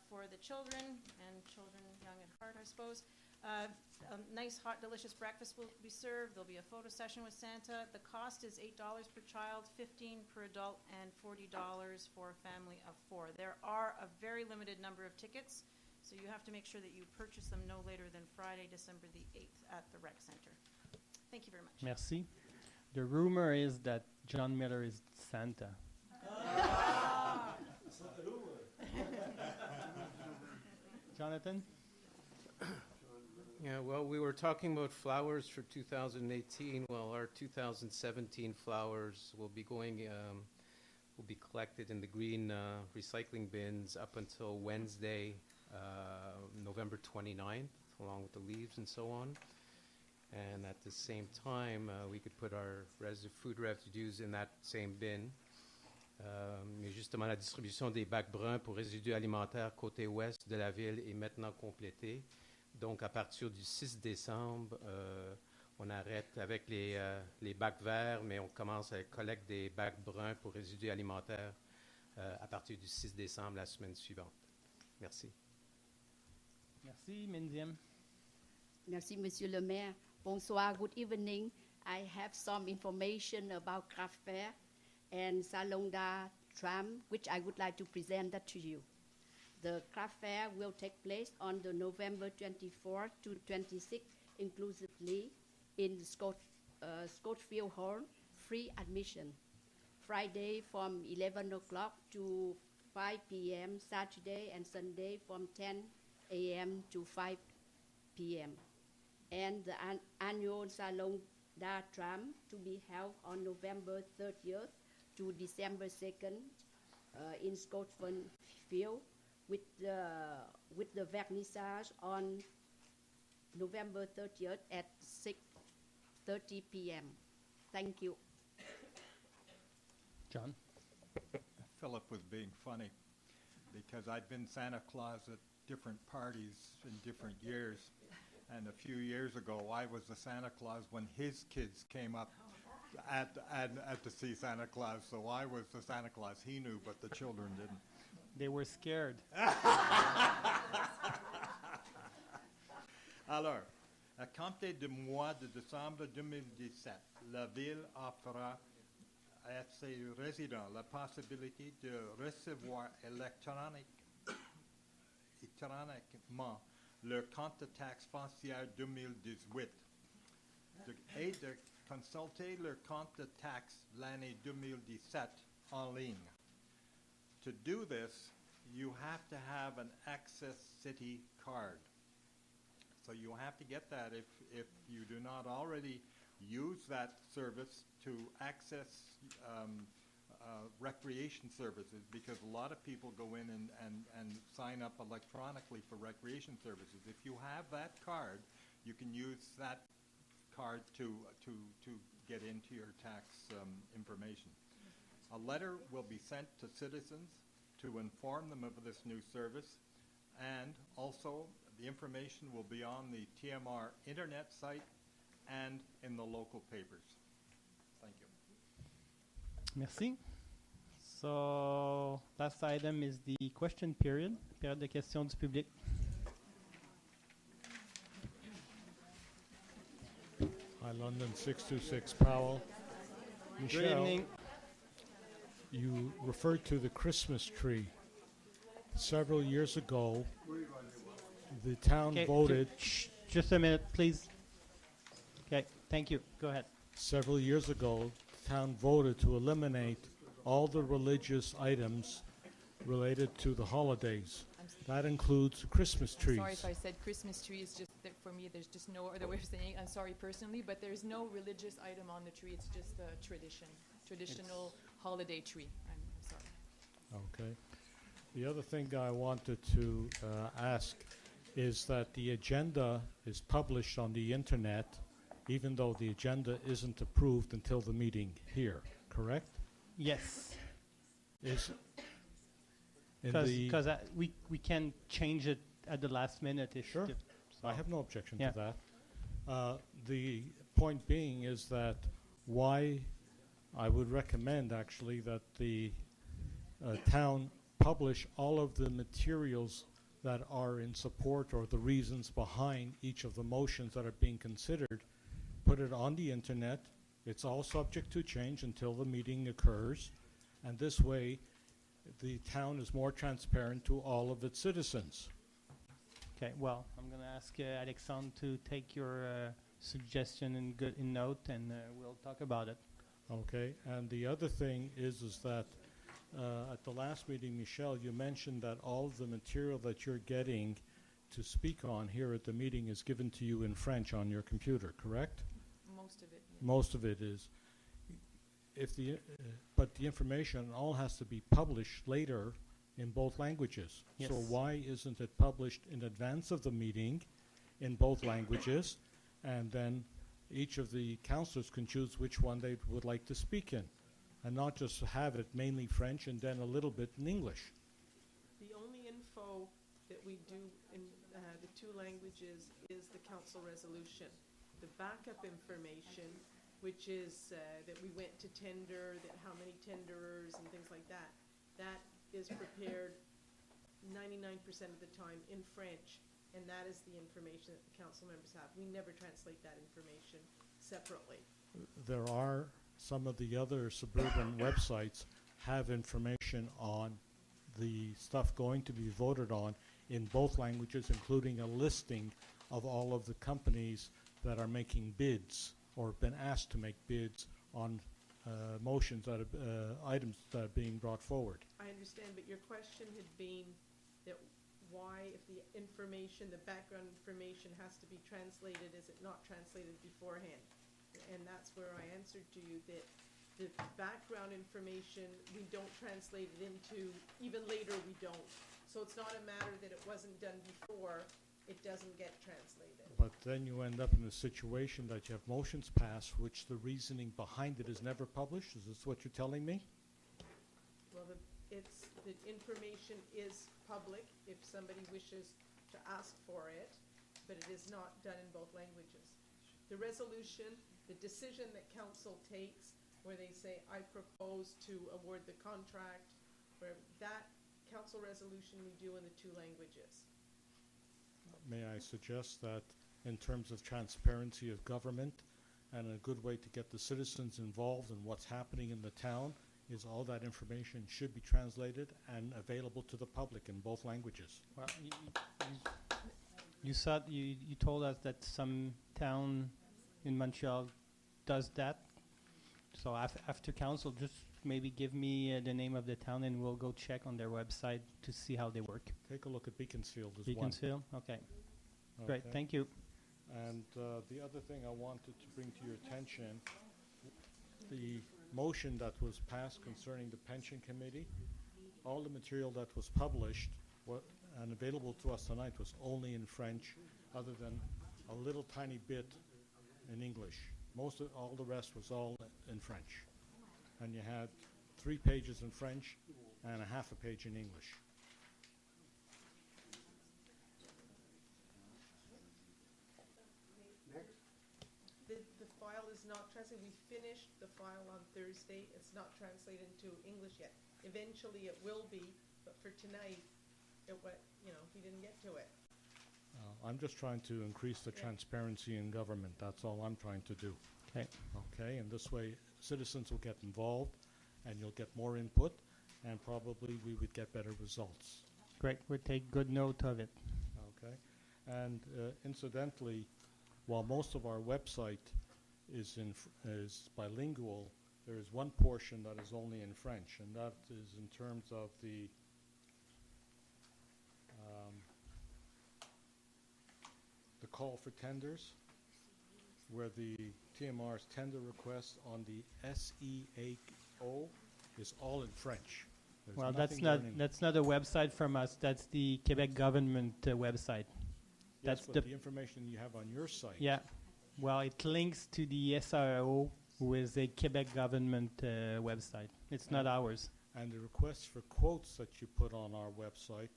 for the children, and children young at heart, I suppose. A nice, hot, delicious breakfast will be served. There'll be a photo session with Santa. The cost is $8 per child, $15 per adult, and $40 for a family of 4. There are a very limited number of tickets, so you have to make sure that you purchase them no later than Friday, December the 8th at the Rec Center. Thank you very much. Merci. The rumor is that John Miller is Santa. Jonathan? Yeah, well, we were talking about flowers for 2018. Well, our 2017 flowers will be collected in the green recycling bins up until Wednesday, November 29th, along with the leaves and so on. And at the same time, we could put our food residues in that same bin. Mais justement, la distribution des bacs bruns pour résidus alimentaires côté ouest de la ville est maintenant complétée. Donc, à partir du 6 décembre, on arrête avec les bacs verts, mais on commence à collecter des bacs bruns pour résidus alimentaires à partir du 6 décembre, la semaine suivante. Merci. Merci, Mindiam. Merci, Monsieur le Maire. Bonsoir, good evening. I have some information about craft fair and Salonga tram, which I would like to present that to you. The craft fair will take place on the November 24 to 26, inclusively in the Scottsfield Hall, free admission. Friday from 11 o'clock to 5 p.m., Saturday and Sunday from 10 a.m. to 5 p.m. And the annual Salon da Tram to be held on November 30th to December 2nd in Scottsfield with the vernissage on November 30th at 6:30 p.m. Thank you. John? Philip was being funny because I've been Santa Claus at different parties in different years. And a few years ago, I was the Santa Claus when his kids came up to see Santa Claus. So I was the Santa Claus he knew, but the children didn't. They were scared. Alors, à compter du mois de décembre 2017, la Ville offrira à ses résidents la possibilité de recevoir électroniquement leur compte de taxe foncière 2018 et de consulter leur compte de taxe l'année 2017 en ligne. To do this, you have to have an Access City card. So you have to get that if you do not already use that service to access recreation services, because a lot of people go in and sign up electronically for recreation services. If you have that card, you can use that card to get into your tax information. A letter will be sent to citizens to inform them of this new service, and also the information will be on the TMR internet site and in the local papers. Thank you. Merci. So, last item is the question period, période de questions du public. Hi, London 626 Powell. Michelle, Good evening. You referred to the Christmas tree. Several years ago, the town voted... Just a minute, please. Okay, thank you. Go ahead. Several years ago, the town voted to eliminate all the religious items related to the holidays. That includes Christmas trees. Sorry if I said Christmas tree is just, for me, there's just no other way of saying it. I'm sorry personally, but there's no religious item on the tree. It's just a traditional holiday tree. I'm sorry. Okay. The other thing I wanted to ask is that the agenda is published on the internet, even though the agenda isn't approved until the meeting here, correct? Yes. In the Because we can change it at the last minute. If Sure. if- I have no objection Yeah. to that. The point being is that why I would recommend actually that the town publish all of the materials that are in support or the reasons behind each of the motions that are being considered, put it on the internet. It's all subject to change until the meeting occurs, and this way the town is more transparent to all of its citizens. Okay, well, I'm going to ask Alexandre to take your suggestion in note, and we'll talk about it. Okay, and the other thing is that at the last meeting, Michelle, you mentioned that all of the material that you're getting to speak on here at the meeting is given to you in French on your computer, correct? Most of it. Yes. Most of it is. But the information all has to be published later in both languages. Yes. So why isn't it published in advance of the meeting in both languages, and then each of the councillors can choose which one they would like to speak in, and not just have it mainly French and then a little bit in English? The only info that we do in the two languages is the council resolution. The backup information, which is that we went to tender, that how many tenderers and things like that, that is prepared 99% of the time in French, and that is the information that the council members have. We never translate that information separately. There are some of the other suburban websites have information on the stuff going to be voted on in both languages, including a listing of all of the companies that are making bids or been asked to make bids on motions that are, items that are being brought forward. I understand, but your question had been that why, if the information, the background information has to be translated, is it not translated beforehand? And that's where I answered to you that the background information, we don't translate it into, even later we don't. So it's not a matter that it wasn't done before, it doesn't get translated. But then you end up in a situation that you have motions passed, which the reasoning behind it is never published. Is this what you're telling me? Well, the information is public if somebody wishes to ask for it, but it is not done in both languages. The resolution, the decision that council takes, where they say, I propose to award the contract, where that council resolution we do in the two languages. May I suggest that in terms of transparency of government and a good way to get the citizens involved in what's happening in the town is all that information should be translated and available to the public in both languages. Well, you told us that some town in Montreal does that. So after council, just maybe give me the name of the town and we'll go check on their website to see how they work. Take a look at Beaconsfield as Beaconsfield? Okay. Great, Okay. thank you. And the other thing I wanted to bring to your attention, the motion that was passed concerning the pension committee, all the material that was published and available to us tonight was only in French, other than a little tiny bit in English. All the rest was all in French. And you had 3 pages in French and a half a page in English. The file is not translated. We finished the file on Thursday. It's not translated into English yet. Eventually it will be, but for tonight, we didn't get to it. I'm just trying to increase the transparency in government. That's all I'm trying to do. Okay. Okay, and this way citizens will get involved and you'll get more input and probably we would get better results. Great, we'll take good note of it. Okay, and incidentally, while most of our website is bilingual, there is one portion that is only in French, and that is in terms of the call for tenders, where the TMR's tender request on the SEAO is all in French. There's Well, nothing there in English. that's not a website from us. That's the Quebec government website. Yes, That's but the information you have on your site. Yeah. Well, it links to the SRO, who is a Quebec government website. It's not ours. and the requests for quotes that you put on our website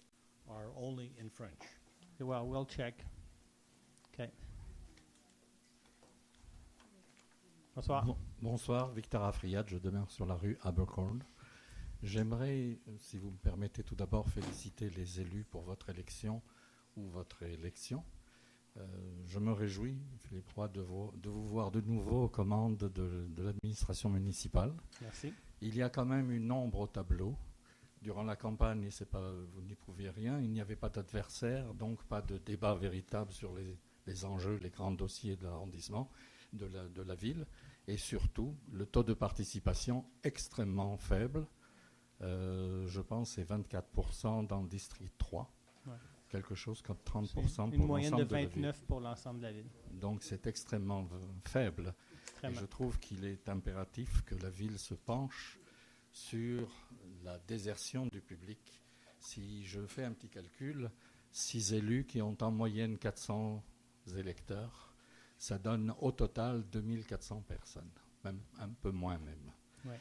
are only in French. Well, we'll check. Okay. Bonsoir. Bonsoir, Victor Afriat, je demeure sur la rue Abercorn. J'aimerais, si vous me permettez, tout d'abord féliciter les élus pour votre élection ou votre élection. Je me réjouis, Philippe Roy, de vous voir de nouveau aux commandes de l'administration municipale. Merci. Il y a quand même une ombre au tableau. Durant la campagne, vous n'y pouviez rien, il n'y avait pas d'adversaire, donc pas de débat véritable sur les enjeux, les grands dossiers de l'arrondissement, de la ville, et surtout le taux de participation extrêmement faible. Je pense que c'est 24% dans le district 3, ouais. Quelque chose comme 30% pour l'ensemble de la ville. Une moyenne de 29 pour l'ensemble de la ville. Donc c'est extrêmement faible. Et je trouve qu'il est impératif que la ville se penche sur la désertion du public. Si je fais un petit calcul, 6 élus qui ont en moyenne 400 électeurs, ça donne au total 2400 personnes, même un peu moins même. Ouais.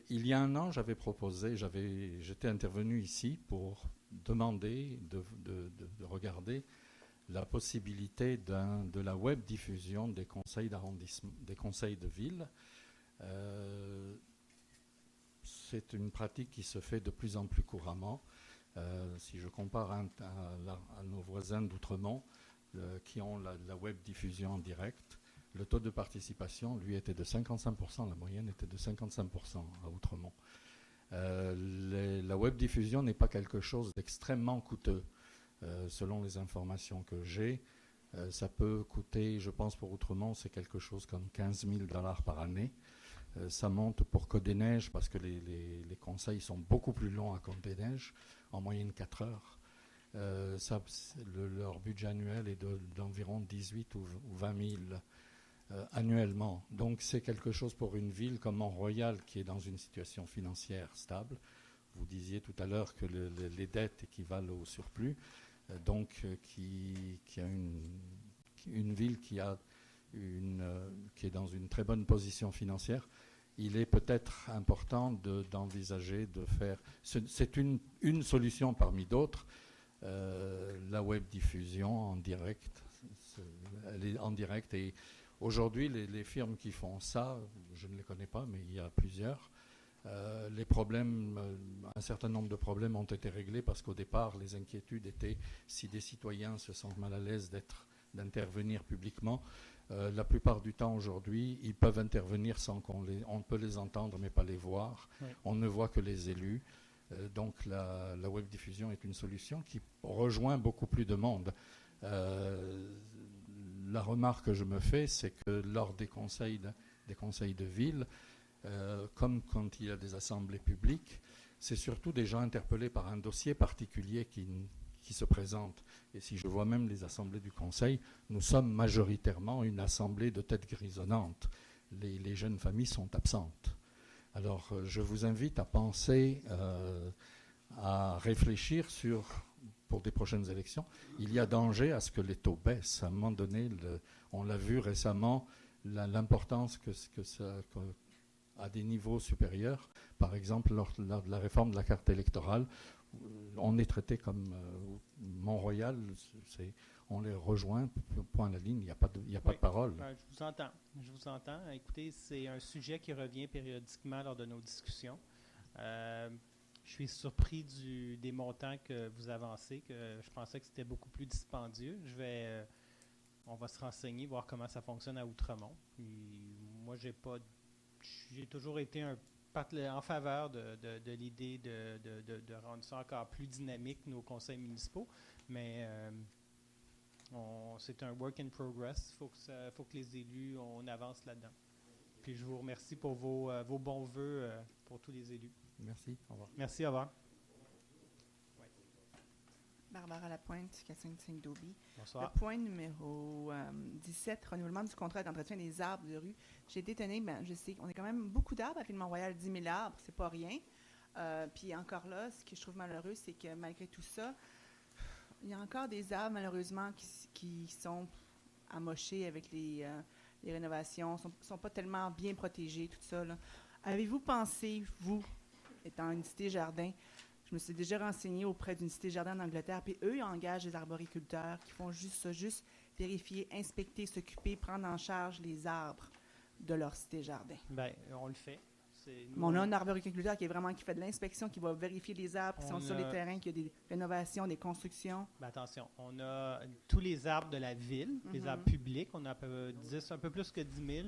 Il y a un an, j'étais intervenu ici pour demander de regarder la possibilité de la web diffusion des conseils d'arrondissement, des conseils de ville. C'est une pratique qui se fait de plus en plus couramment. Si je compare à nos voisins d'Outremont qui ont la web diffusion en direct, le taux de participation, lui, était de 55%. La moyenne était de 55% à Outremont. La web diffusion n'est pas quelque chose d'extrêmement coûteux. Selon les informations que j'ai, ça peut coûter, je pense pour Outremont, c'est quelque chose comme 15 000 $ par année. Ça monte pour Côte-des-Neiges parce que les conseils sont beaucoup plus longs à Côte-des-Neiges, en moyenne 4 heures. Leur budget annuel est d'environ 18 ou 20 000 annuellement. Donc c'est quelque chose pour une ville comme Mont-Royal qui est dans une situation financière stable. Vous disiez tout à l'heure que les dettes équivalent au surplus, qui a une ville qui est dans une très bonne position financière. Il est peut-être important d'envisager de faire... C'est une solution parmi d'autres. La web diffusion en direct, elle est en direct et aujourd'hui les firmes qui font ça, je ne les connais pas mais il y a plusieurs, les problèmes, un certain nombre de problèmes ont été réglés parce qu'au départ les inquiétudes étaient si des citoyens se sentent mal à l'aise d'intervenir publiquement. La plupart du temps aujourd'hui ils peuvent intervenir sans on peut les entendre mais pas les voir, oui. On ne voit que les élus. Donc la web diffusion est une solution qui rejoint beaucoup plus de monde. La remarque que je me fais, c'est que lors des conseils de ville, comme quand il y a des assemblées publiques, c'est surtout des gens interpellés par un dossier particulier qui se présentent. Et si je vois même les assemblées du conseil, nous sommes majoritairement une assemblée de têtes grisonnantes. Les jeunes familles sont absentes. Alors, je vous invite à penser, à réfléchir pour des prochaines élections. Il y a danger à ce que les taux baissent. À un moment donné, on l'a vu récemment, l'importance que ça à des niveaux supérieurs. Par exemple, lors de la réforme de la carte électorale, on est traité comme Mont-Royal, on les rejoint, point à la ligne, il n'y a pas de parole. Je vous entends. Écoutez, c'est un sujet qui revient périodiquement lors de nos discussions. Je suis surpris des montants que vous avancez, que je pensais que c'était beaucoup plus dispendieux. On va se renseigner, voir comment ça fonctionne à Outremont. Puis, moi, j'ai toujours été en faveur de l'idée de rendre ça encore plus dynamique, nos conseils municipaux, mais c'est un work in progress. Il faut que les élus, on avance là-dedans. Puis je vous remercie pour vos bons vœux pour tous les élus. Merci, au revoir. Merci, au revoir. Barbara Lapointe, 455 Dobie. Bonsoir. Le point numéro 17, renouvellement du contrat d'entretien des arbres de rue. J'ai été étonnée, je sais qu'on a quand même beaucoup d'arbres à Ville-Mont-Royal, 10 000 arbres, c'est pas rien. Puis encore là, ce que je trouve malheureux, c'est que malgré tout ça, il y a encore des arbres, malheureusement, qui sont amochés avec les rénovations, sont pas tellement bien protégés, tout ça, là. Avez-vous pensé, vous, étant une cité-jardin, je me suis déjà renseignée auprès d'une cité-jardin en Angleterre, puis eux, ils engagent des arboriculteurs qui font juste ça, juste vérifier, inspecter, s'occuper, prendre en charge les arbres de leur cité-jardin. Ben, on le fait. Mais on a un arboriculteur qui fait de l'inspection, qui va vérifier les arbres qui sont sur les terrains, qu'il y a des rénovations, des constructions. Ben attention, on a tous les arbres de la ville, les arbres publics, on a un peu plus que 10 000,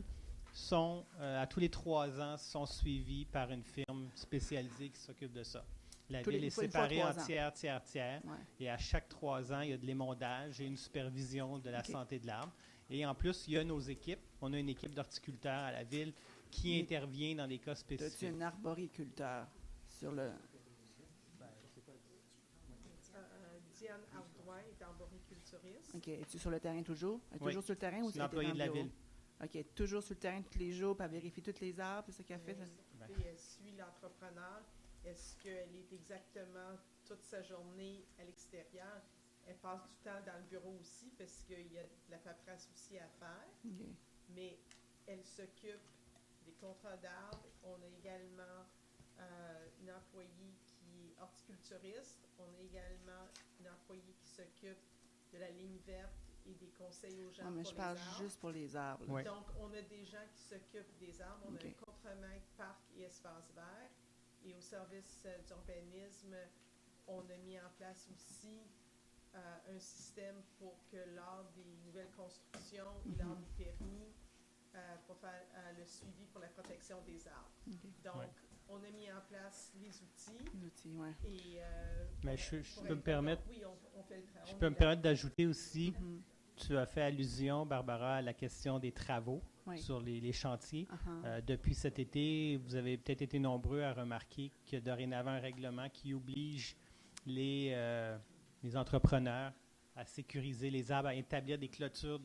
sont, à tous les 3 ans, sont suivis par une firme spécialisée qui s'occupe de ça. La ville est séparée en tiers, Ouais. et à chaque 3 ans, il y a de l'émondage et une supervision de la santé de l'arbre. Et en plus, il y a nos équipes. On a une équipe d'horticulteurs à la ville qui intervient dans des cas spécifiques. Tu es un arboriculteur sur le... Diane Ardoin est arboriculturiste. OK. Es-tu sur le terrain toujours? Oui. Toujours sur le terrain ou C'est l'employé de la ville. OK. Toujours sur le terrain tous les jours, puis elle vérifie tous les arbres, c'est ça qu'elle fait? Et elle suit l'entrepreneur. Est-ce qu'elle est exactement toute sa journée à l'extérieur? Elle passe du temps dans le bureau aussi parce qu'il y a de la paperasse aussi à faire. OK. Mais elle s'occupe des contrats d'arbres. On a également une employée qui est horticulturiste. On a également une employée qui s'occupe de la ligne verte et des conseils aux gens mais pour je les parle arbres. juste pour les arbres. Oui. Donc, on a des gens qui s'occupent des arbres. On OK. a un contremaître parc et espace vert. Et au service d'urbanisme, on a mis en place aussi un système pour que lors des nouvelles constructions et lors des permis, pour faire le suivi pour la protection des arbres. OK. Donc, Ouais. on a mis en place les outils. L'outil, oui. Et, Mais je peux me permettre... Oui, on fait le travail. Je peux me permettre d'ajouter aussi, tu as fait allusion, Barbara, à la question des travaux Oui. sur les chantiers. Uh-huh. Depuis cet été, vous avez peut-être été nombreux à remarquer qu'il y a dorénavant un règlement qui oblige les entrepreneurs à sécuriser les arbres, à établir des clôtures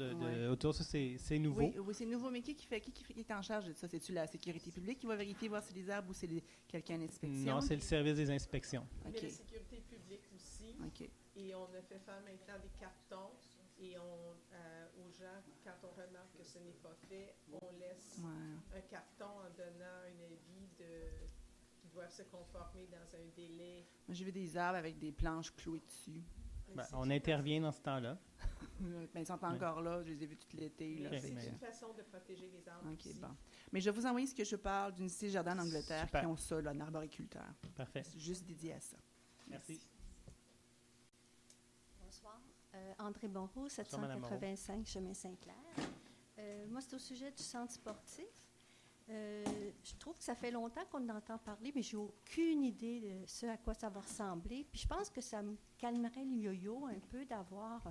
autour. Ça, c'est nouveau. Oui, c'est nouveau. Mais qui est en charge de ça? C'est-tu la sécurité publique qui va vérifier, voir si les arbres ou c'est quelqu'un d'inspection? Non, c'est le service des inspections. Mais OK. la sécurité publique aussi. OK. Et on a fait faire maintenant des cartons. Et aux gens, quand on remarque que ce n'est pas fait, on laisse un carton en donnant un avis qu'ils doivent se conformer dans un délai. Moi, j'ai vu des arbres avec des planches clouées dessus. Ben, on intervient dans ce temps-là. Ben, ils sont encore là. Je les ai vus tout l'été. Là, C'est une façon de protéger les arbres OK, aussi. bon. Mais je vais vous envoyer ce que je parle d'une cité jardin en Angleterre Super. qui ont ça, là, un arboriculteur. Parfait. C'est juste dédié à ça. Merci. Bonsoir. André Bonroux, Bonsoir, Madame Moreau. 785 Chemin Saint-Clair. Moi, c'est au sujet du centre sportif. Je trouve que ça fait longtemps qu'on entend parler, mais j'ai aucune idée de ce à quoi ça va ressembler. Puis je pense que ça me calmerait le yo-yo un peu d'avoir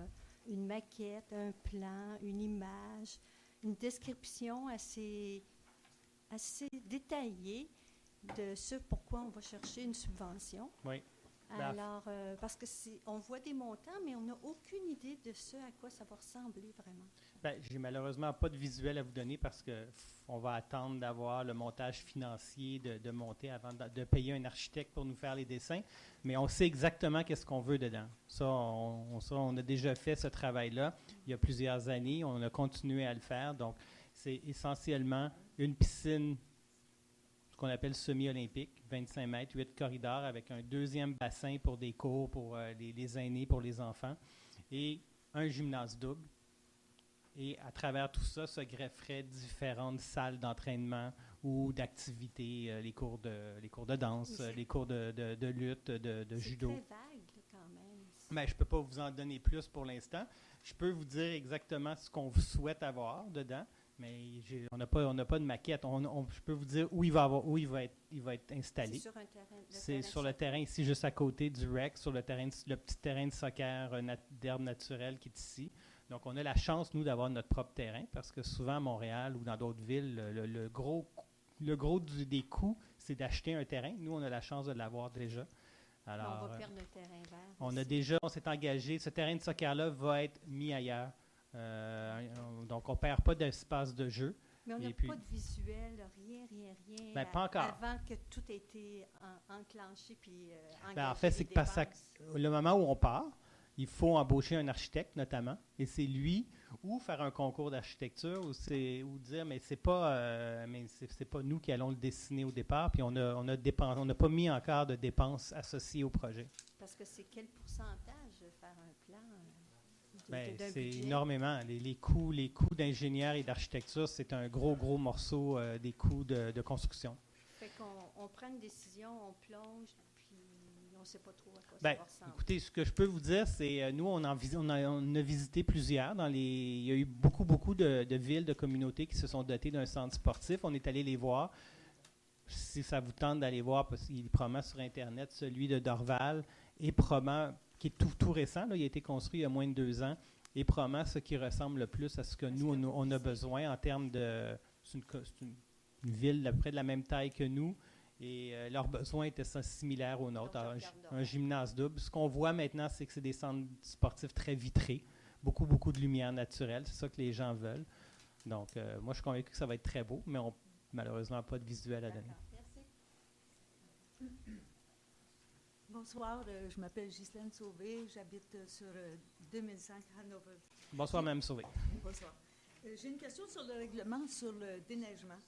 une maquette, un plan, une image, une description assez détaillée de ce pourquoi on va chercher une subvention. Oui. Alors, parce que on voit des montants, mais on n'a aucune idée de ce à quoi ça va ressembler vraiment. Ben, j'ai malheureusement pas de visuel à vous donner parce que on va attendre d'avoir le montage financier de monter avant de payer un architecte pour nous faire les dessins. Mais on sait exactement qu'est-ce qu'on veut dedans. Ça, on a déjà fait ce travail-là il y a plusieurs années. On a continué à le faire. Donc, c'est essentiellement une piscine, ce qu'on appelle semi-olympique, 25 mètres, 8 corridors, avec un deuxième bassin pour des cours pour les aînés, pour les enfants, et un gymnase double. Et à travers tout ça, se grefferaient différentes salles d'entraînement ou d'activités, les cours de danse, les cours de lutte, de judo. C'est très vague là, quand même. Ben, je ne peux pas vous en donner plus pour l'instant. Je peux vous dire exactement ce qu'on souhaite avoir dedans, mais on n'a pas de maquette. Je peux vous dire où il va être installé. C'est sur un terrain. C'est sur le terrain ici, juste à côté du REC, sur le petit terrain de soccer d'herbe naturelle qui est ici. Donc, on a la chance, nous, d'avoir notre propre terrain, parce que souvent, à Montréal ou dans d'autres villes, le gros des coûts, c'est d'acheter un terrain. Nous, on a la chance de l'avoir déjà. Alors, on va perdre le terrain vert. on s'est engagé, ce terrain de soccer-là va être mis ailleurs. Donc, on ne perd pas d'espace de jeu. Mais on n'a pas de visuel, rien. Ben, pas encore. Avant que tout ait été enclenché puis engagé. Ben, en fait, c'est que le moment où on part, il faut embaucher un architecte notamment, et c'est lui, ou faire un concours d'architecture, ou dire mais c'est pas nous qui allons le dessiner au départ, puis on n'a pas mis encore de dépenses associées au projet. Parce que c'est quel pourcentage de faire un plan d'un c'est budget? énormément. Les coûts d'ingénieur et d'architecture, c'est un gros morceau des coûts de construction. Fait qu'on prend une décision, on plonge, puis on ne sait pas trop à quoi ça Ben, va ressembler. écoutez, ce que je peux vous dire, c'est nous, on a visité plusieurs. Il y a eu beaucoup de villes, de communautés qui se sont dotées d'un centre sportif. On est allé les voir. Si ça vous tente d'aller voir, parce qu'il est probablement sur Internet, celui de Dorval est probablement, qui est tout récent, là, il a été construit il y a moins de 2 ans, et probablement ce qui ressemble le plus à ce que nous, on a besoin en termes de... C'est une ville à peu près de la même taille que nous, et leurs besoins étaient similaires aux nôtres. Alors, un gymnase double. Ce qu'on voit maintenant, c'est que c'est des centres sportifs très vitrés, beaucoup de lumière naturelle. C'est ça que les gens veulent. Donc, moi, je suis convaincu que ça va être très beau, mais malheureusement, pas de visuel à donner. Bonsoir, je m'appelle Ghislaine Sauvé, j'habite sur 2005 Hanover. Bonsoir, Mme Sauvé. Bonsoir. J'ai une question sur le règlement sur le déneigement.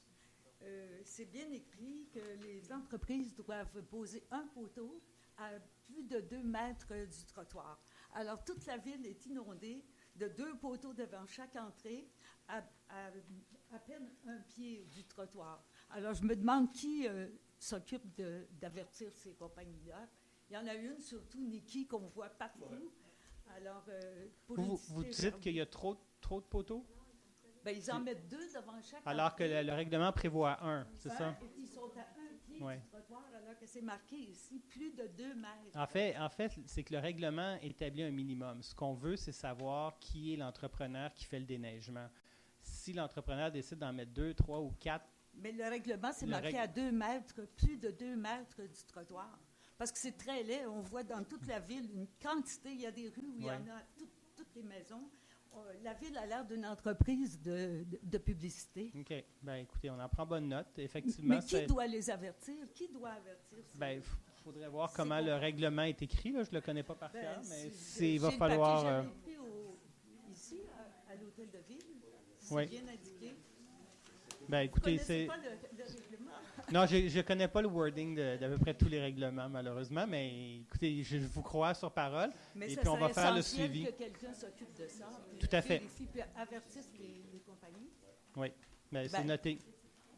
C'est bien écrit que les entreprises doivent poser un poteau à plus de 2 mètres du trottoir. Alors, toute la ville est inondée de 2 poteaux devant chaque entrée, à peine un pied du trottoir. Alors, je me demande qui s'occupe d'avertir ces compagnies-là. Il y en a une, surtout Nikki, qu'on voit partout. Alors, vous dites qu'il y a trop de poteaux? Ben, ils en mettent 2 devant chaque alors que le règlement prévoit 1, c'est ça? Et puis ils sont à 1 pied du trottoir, alors que c'est marqué ici plus de 2 mètres. En fait, c'est que le règlement établit un minimum. Ce qu'on veut, c'est savoir qui est l'entrepreneur qui fait le déneigement. Si l'entrepreneur décide d'en mettre 2, 3 ou 4... Mais le règlement, c'est marqué à 2 mètres, plus de 2 mètres du trottoir. Parce que c'est très laid. On voit dans toute la ville une quantité. Il y a des rues où il y en a toutes les maisons. La ville a l'air d'une entreprise de publicité. OK. Bien, écoutez, on en prend bonne note. Effectivement, mais qui doit les avertir? Qui doit avertir? Bien, il faudrait voir comment le règlement est écrit. Là. Je ne le connais pas par cœur, mais il va j'ai falloir... Le papier, j'avais pris ici, à l'hôtel de ville. C'est bien indiqué. Bien, écoutez, c'est... Pas le règlement. Non, je ne connais pas le wording d'à peu près tous les règlements, malheureusement, mais écoutez, je vous crois sur parole, mais et puis on va faire le essentiel suivi. Que quelqu'un s'occupe de ça. Tout à fait. Puis avertisse les compagnies. Oui, bien, c'est noté.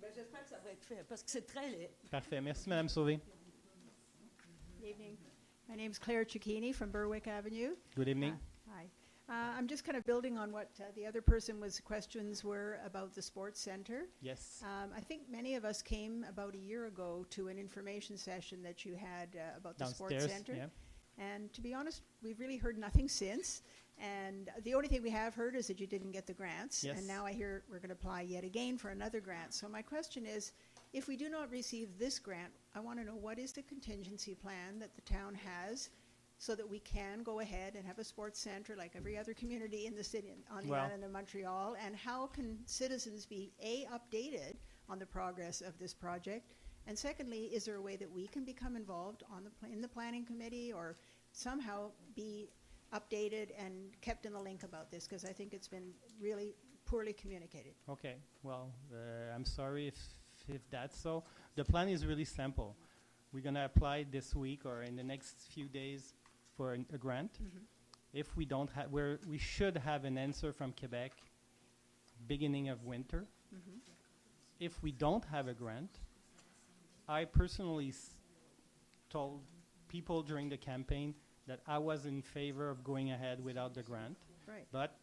Ben, j'espère que ça va être fait, parce que c'est très laid. Parfait. Merci, Mme Sauvé. Good evening. My name is Claire Cicchini from Berwick Avenue. Good evening. Hi. I'm just kind of building on what the other person's questions were about the sports center. Yes. I think many of us came about a year ago to an information session that you had about the sports center. Yeah. And to be honest, we've really heard nothing since. And the only thing we have heard is that you didn't get the grants. Yes. And now I hear we're going to apply yet again for another grant. So my question is, if we do not receive this grant, I want to know what is the contingency plan that the town has so that we can go ahead and have a sports center like every other community in the city, on the island of Montreal, and how can citizens be, A, updated on the progress of this project, and secondly, is there a way that we can become involved in the planning committee or somehow be updated and kept in the link about this, because I think it's been really poorly communicated. Okay, well, I'm sorry if that's so. The plan is really simple. We're going to apply this week or in the next few days for a grant. Mm-hmm. If we don't have, we should have an answer from Quebec beginning of winter. Mm-hmm. If we don't have a grant, I personally told people during the campaign that I was in favor of going ahead without the grant. Right. But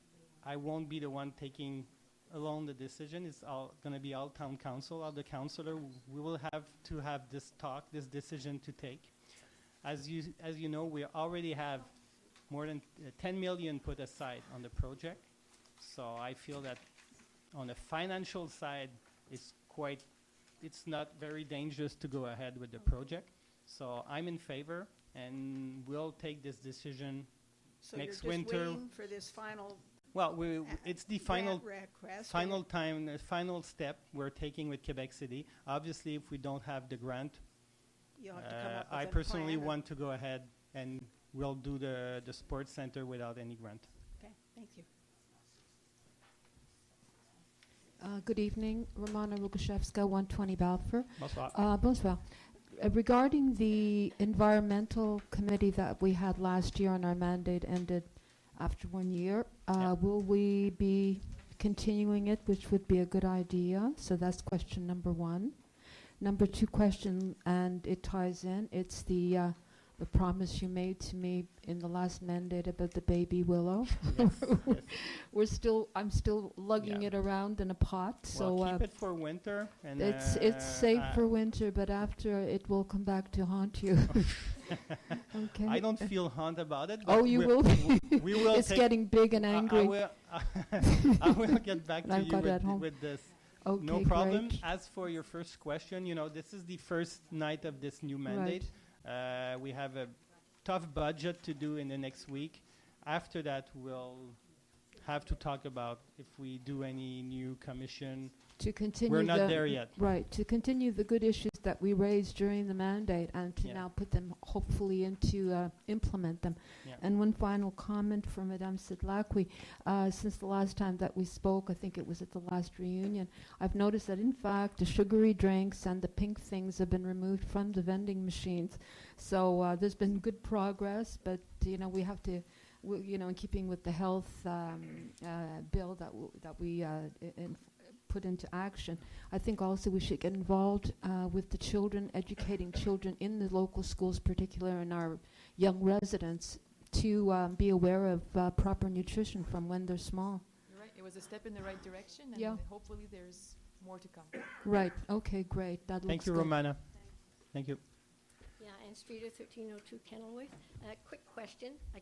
I won't be the one taking alone the decision. It's all going to be all town council, all the councillor. We will have to have this decision to take. As you know, we already have more than 10 million put aside on the project. So I feel that on the financial side, it's not very dangerous to go ahead with the project. So I'm in favor, and we'll take this decision next winter. So you're just waiting for this final. Well, it's the final request, step we're taking with Quebec City. Obviously, if we don't have the grant, you'll have to come up with I a personally plan. want to go ahead and we'll do the sports center without any grant. Okay, thank you. Good evening, Romana Rugashevska, 120 Balfour. Bonsoir. Bonsoir. Regarding the environmental committee that we had last year and our mandate ended after 1 year, will we be continuing it, which would be a good idea? So that's question number one. Number two question, and it ties in, it's the promise you made to me in the last mandate about the baby willow. Yes. I'm still lugging it around in a pot. Well, So keep it for winter. And it's safe for winter, but after it will come back to haunt you. Okay. I don't feel haunted about it. Oh, but you we- will. We will. It's take- getting big and angry. I will get back to I've you got it at home. with this. Okay, No problem. great. As for your first question, this is the first night of this new mandate. We have a tough budget to do in the next week. After that, we'll have to talk about if we do any new commission. To continue We're not there yet. Right, to continue the good issues that we raised during the mandate and to now put them hopefully into implement them. Yeah. And one final comment for Madame Sidlakwi. Since the last time that we spoke, I think it was at the last reunion, I've noticed that in fact the sugary drinks and the pink things have been removed from the vending machines. So there's been good progress, but we have to, in keeping with the health bill that we put into action. I think also we should get involved with the children, educating children in the local schools, particularly in our young residents, to be aware of proper nutrition from when they're small. You're right. It was a step in the right direction, and Yeah. hopefully there's more to come. Right. Okay, great. That Thank looks you, good. Romana. Thank you. Yeah, Ann Streeter, 1302 Kenilworth. Quick question. I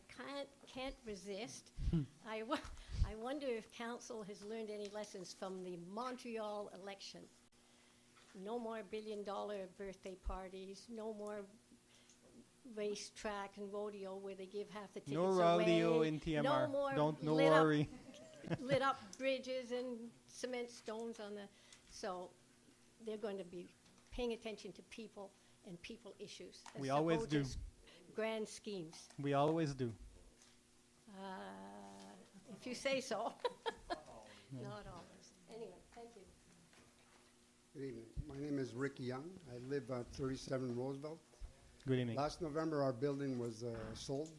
can't resist. I wonder if council has learned any lessons from the Montreal election. No more billion-dollar birthday parties. No more racetrack and rodeo where they give half the tickets No away. rodeo in TMR. No more No lit up- worry. lit up bridges and cement stones on the. So they're going to be paying attention to people and people issues. as We always opposed do. to grand schemes. We always do. If you say so. Not always. Anyway, thank you. Good evening. My name is Rick Young. I live at 37 Roosevelt. Good evening. Last November, our building was sold.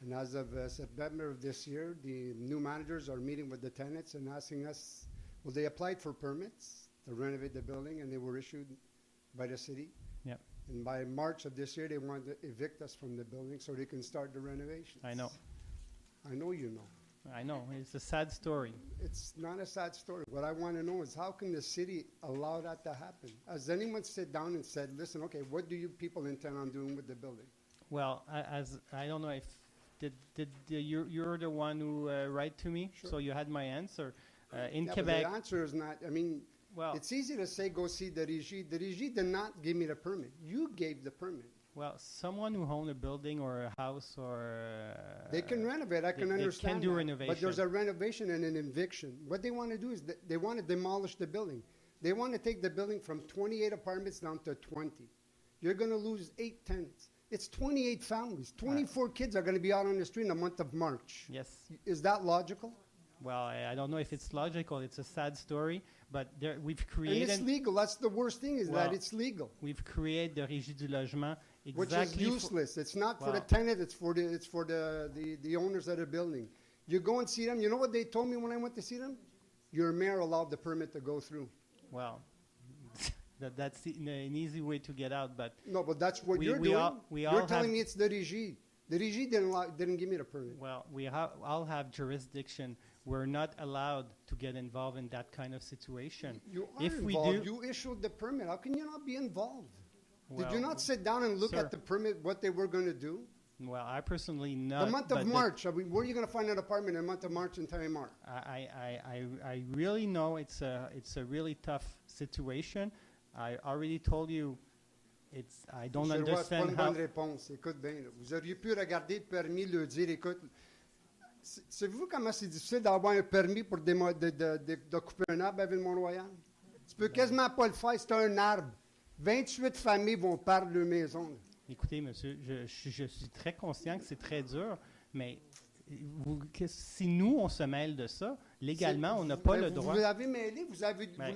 And as of September of this year, the new managers are meeting with the tenants and asking us, well, they applied for permits to renovate the building, and they were issued by the city. Yep. And by March of this year, they want to evict us from the building so they can start the renovations. I know. I know you know. I know. It's a sad story. It's not a sad story. What I want to know is how can the city allow that to happen? Has anyone sit down and said, listen, okay, what do you people intend on doing with the building? Well, I don't know if you're the one who write to me, Sure. so you had my answer. In Yeah, but Quebec, the answer is not, I mean, it's easy to say go see the Régie. The Régie did not give me the permit. You gave the permit. well, someone who own a building or a house or They can renovate, I can they understand can do that. renovation. But there's a renovation and an eviction. What they want to do is they want to demolish the building. They want to take the building from 28 apartments down to 20. You're going to lose 8 tenants. It's 28 families. 24 kids are going to be out on the street in the month of March. Yes. Is that logical? Well, I don't know if it's logical. It's a sad story, but we've And created. it's legal. That's the worst thing is Well, that it's legal. We've created the Régie du Logement exactly. Which is useless. It's not for the Well- tenant. It's for the owners of the building. You go and see them. You know what they told me when I went to see them? Your mayor allowed the permit to go through. Well, that's an easy way to get out, but No, but that's what we- you're we doing. all- we You're all telling have- me it's the Régie. The Régie didn't give me the permit. well, we all have jurisdiction. We're not allowed to get involved in that kind of situation. You are if we involved. do, You issued the permit. How can you not be involved? Did Well, you not sit down and look sir. at the permit, what they were going to do? well, I personally not. The month but of March, where are you going to find an apartment in the month of March in Taimar? I really know it's a really tough situation. I already told you, I don't Monsieur Roy, c'est pas understand une how. bonne réponse. Écoute bien, là. Vous auriez pu regarder le permis, le dire, écoute, savez-vous comment c'est difficile d'avoir un permis pour de couper un arbre à Ville-Mont-Royal? Tu peux quasiment pas le faire, c'est un arbre. 28 familles vont perdre leur maison. Là. Écoutez, monsieur, je suis très conscient que c'est très dur, mais si nous, on se mêle de ça, légalement, on n'a pas le droit. Vous l'avez mêlé, vous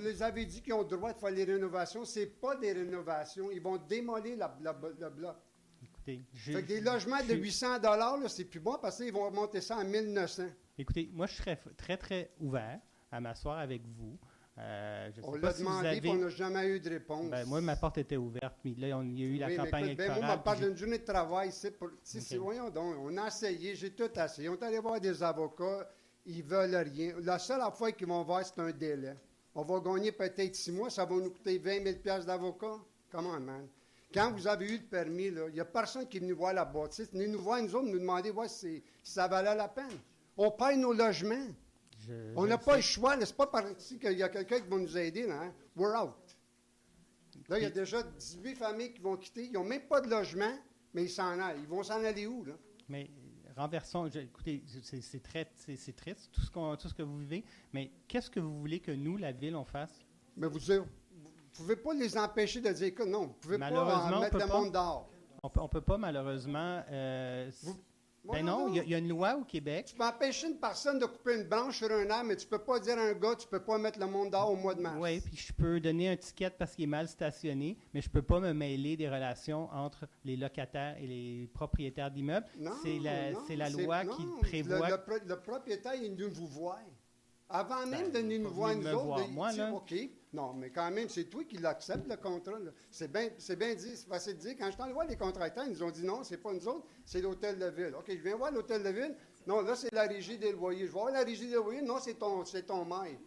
les avez dit qu'ils ont le droit de faire les rénovations. Ce n'est pas des rénovations. Ils vont démolir le bloc. Écoutez, fait que des logements de 800 $, c'est plus bon parce qu'ils vont monter ça à 1900. Écoutez, moi, je serais très, très ouvert à m'asseoir avec vous. On l'a demandé et on n'a jamais eu de réponse. Ben, moi, ma porte était ouverte, mais là, il y a eu la campagne électorale. Moi, on parle d'une journée de travail. Voyons donc, on a essayé, j'ai tout essayé. On est allé voir des avocats, ils veulent rien. La seule affaire qu'ils vont voir, c'est un délai. On va gagner peut-être 6 mois, ça va nous coûter 20 000 $ d'avocat. Comment, man? Quand vous avez eu le permis, il n'y a personne qui est venu voir la bâtisse. Venez nous voir, nous autres, nous demander si ça valait la peine. On paye nos logements. On n'a pas le choix. C'est pas par ici qu'il y a quelqu'un qui va nous aider. Là, hein? We're out. Là, il y a déjà 18 familles qui vont quitter. Ils n'ont même pas de logement, mais ils s'en allent. Ils vont s'en aller où, là? Mais renversons. Écoutez, c'est triste, tout ce que vous vivez. Mais qu'est-ce que vous voulez que nous, la Ville, on fasse? Mais vous ne pouvez pas les empêcher de dire que non. Vous ne pouvez pas mettre le monde dehors. On ne peut pas, malheureusement. Non, il y a une loi au Québec. Tu peux empêcher une personne de couper une branche sur un arbre, mais tu ne peux pas dire à un gars, tu ne peux pas mettre le monde dehors au mois de mars. Oui, puis je peux donner un ticket parce qu'il est mal stationné, mais je ne peux pas me mêler des relations entre les locataires et les propriétaires d'immeubles. C'est la loi qui prévoit... Le propriétaire, il est venu vous voir. Avant même de venir nous voir, nous autres, il dit, OK. Non, mais quand même, c'est toi qui l'acceptes, le contrat. C'est bien dit, c'est facile de dire. Quand je suis allé voir les contractants, ils nous ont dit non, c'est pas nous autres, c'est l'hôtel de ville. OK, je viens voir l'hôtel de ville. Non, là, c'est la régie des loyers. Je vais voir la régie des loyers. Non, c'est ton maître.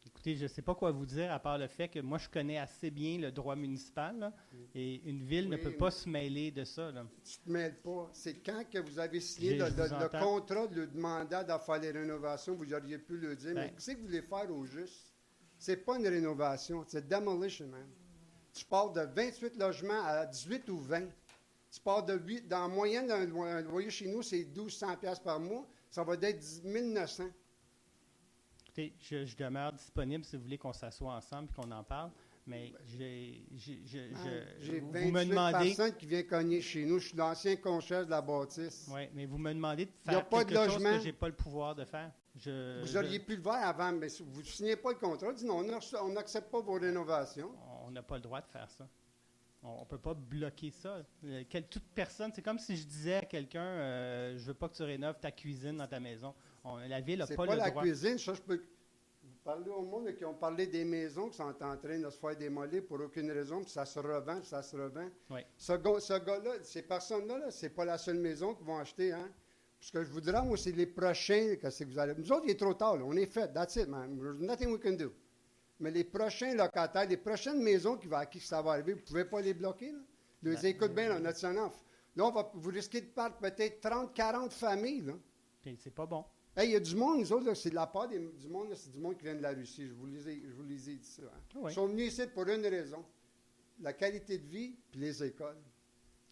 Écoutez, je ne sais pas quoi vous dire à part le fait que moi, je connais assez bien le droit municipal là, et une ville ne peut pas se mêler de ça. Là. Tu ne te mêles pas. C'est quand que vous avez signé le contrat de mandat de faire les rénovations, vous auriez pu le dire. Mais qu'est-ce que vous voulez faire au juste? Ce n'est pas une rénovation, c'est demolition, man. Tu pars de 28 logements à 18 ou 20. Tu pars de 8. Dans la moyenne, un loyer chez nous, c'est 1200 $ par mois. Ça va être 10 900. Écoutez, je demeure disponible si vous voulez qu'on s'assoie ensemble et qu'on en parle, mais j'ai vous me 28 demandez... personnes qui viennent cogner chez nous. Je suis l'ancien concierge de la bâtisse. Oui, mais vous me demandez de faire quelque chose que je n'ai pas le pouvoir de faire. Vous auriez pu le faire avant, mais si vous ne signez pas le contrat, dites non, on n'accepte pas vos rénovations. On n'a pas le droit de faire ça. On ne peut pas bloquer ça. Toute personne, c'est comme si je disais à quelqu'un, je veux pas que tu rénoves ta cuisine dans ta maison. La Ville n'a pas le droit. C'est pas la cuisine, ça je peux... Parler au monde qui ont parlé des maisons qui sont en train de se faire démolir pour aucune raison, puis ça se revend, Oui. Ce gars-là, ces personnes-là, c'est pas la seule maison qu'ils vont acheter, hein. Ce que je vous dirais, moi, c'est les prochains, que vous allez... Nous autres, il est trop tard, là. On est fait, that's it, man. There's nothing we can do. Mais les prochains locataires, les prochaines maisons à qui ça va arriver, vous ne pouvez pas les bloquer, là. Ils écoutent bien, là, notre sonaf. Là, vous risquez de perdre peut-être 30, 40 familles, là. C'est pas bon. Il y a du monde, nous autres, là, c'est de la part du monde, c'est du monde qui vient de la Russie. Je vous les ai dit ça. Hein. Oui. Ils sont venus ici pour une raison, la qualité de vie puis les écoles.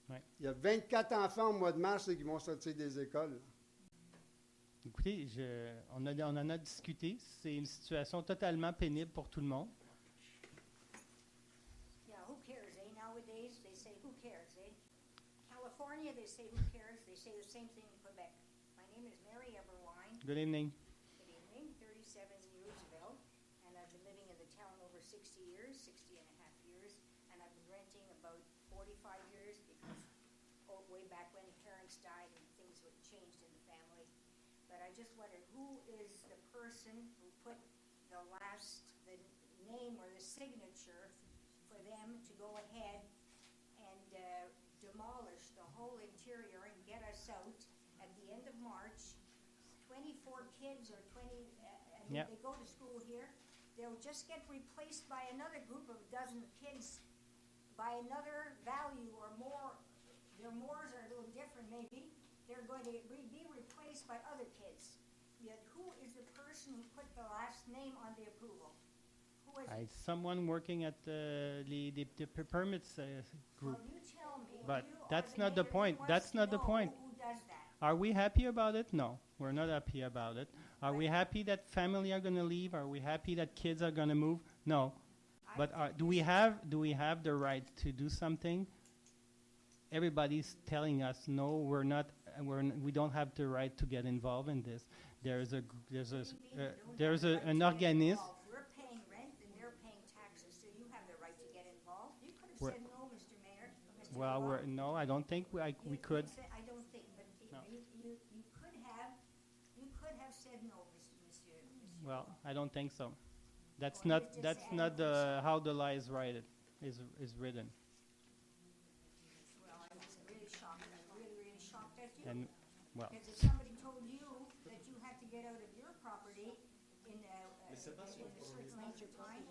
Oui. Il y a 24 enfants au mois de mars qui vont sortir des écoles. Là. Écoutez, on en a discuté. C'est une situation totalement pénible pour tout le monde. Yeah, who cares, eh? Nowadays, they say, who cares, eh? California, they say, who cares? They say the same thing in Quebec. My name is Mary Everwine. Good evening. Good evening, 37 Roosevelt, and I've been living in the town over 60 years, 60 and a half years, and I've been renting about 45 years because way back when parents died and things were changed in the family. But I just wondered, who is the person who put the name or the signature for them to go ahead and demolish the whole interior and get us out at the end of March? 24 kids or 20, they go to school here, they'll just get replaced by another group of a dozen kids by another value or more. Their mores are a little different maybe. They're going to be replaced by other kids. Yet who is the person who put the last name on the approval? Who is it? Someone working at the permits group. Well, you tell me. But that's not the point. That's not the point. Who does that? Are we happy about it? No, we're not happy about it. Are we happy that family are going to leave? Are we happy that kids are going to move? No. But do we have the right to do something everybody's telling us, no, we're not, we don't have the right to get involved in this. There's an organism. We're paying rent and they're paying taxes, so you have the right to get involved. You could have We're- said no, Mr. Mayor. Mr. Well, Law. no, I don't think we You could. I don't think, but No. you could have said no, Monsieur. Well, I don't think so. That's Well, not you just that's said not how the law is written. Is written. Well, I was really shocked. I'm really shocked at you. And well, Because if somebody told you that you had to get out of your property in a certain length of time,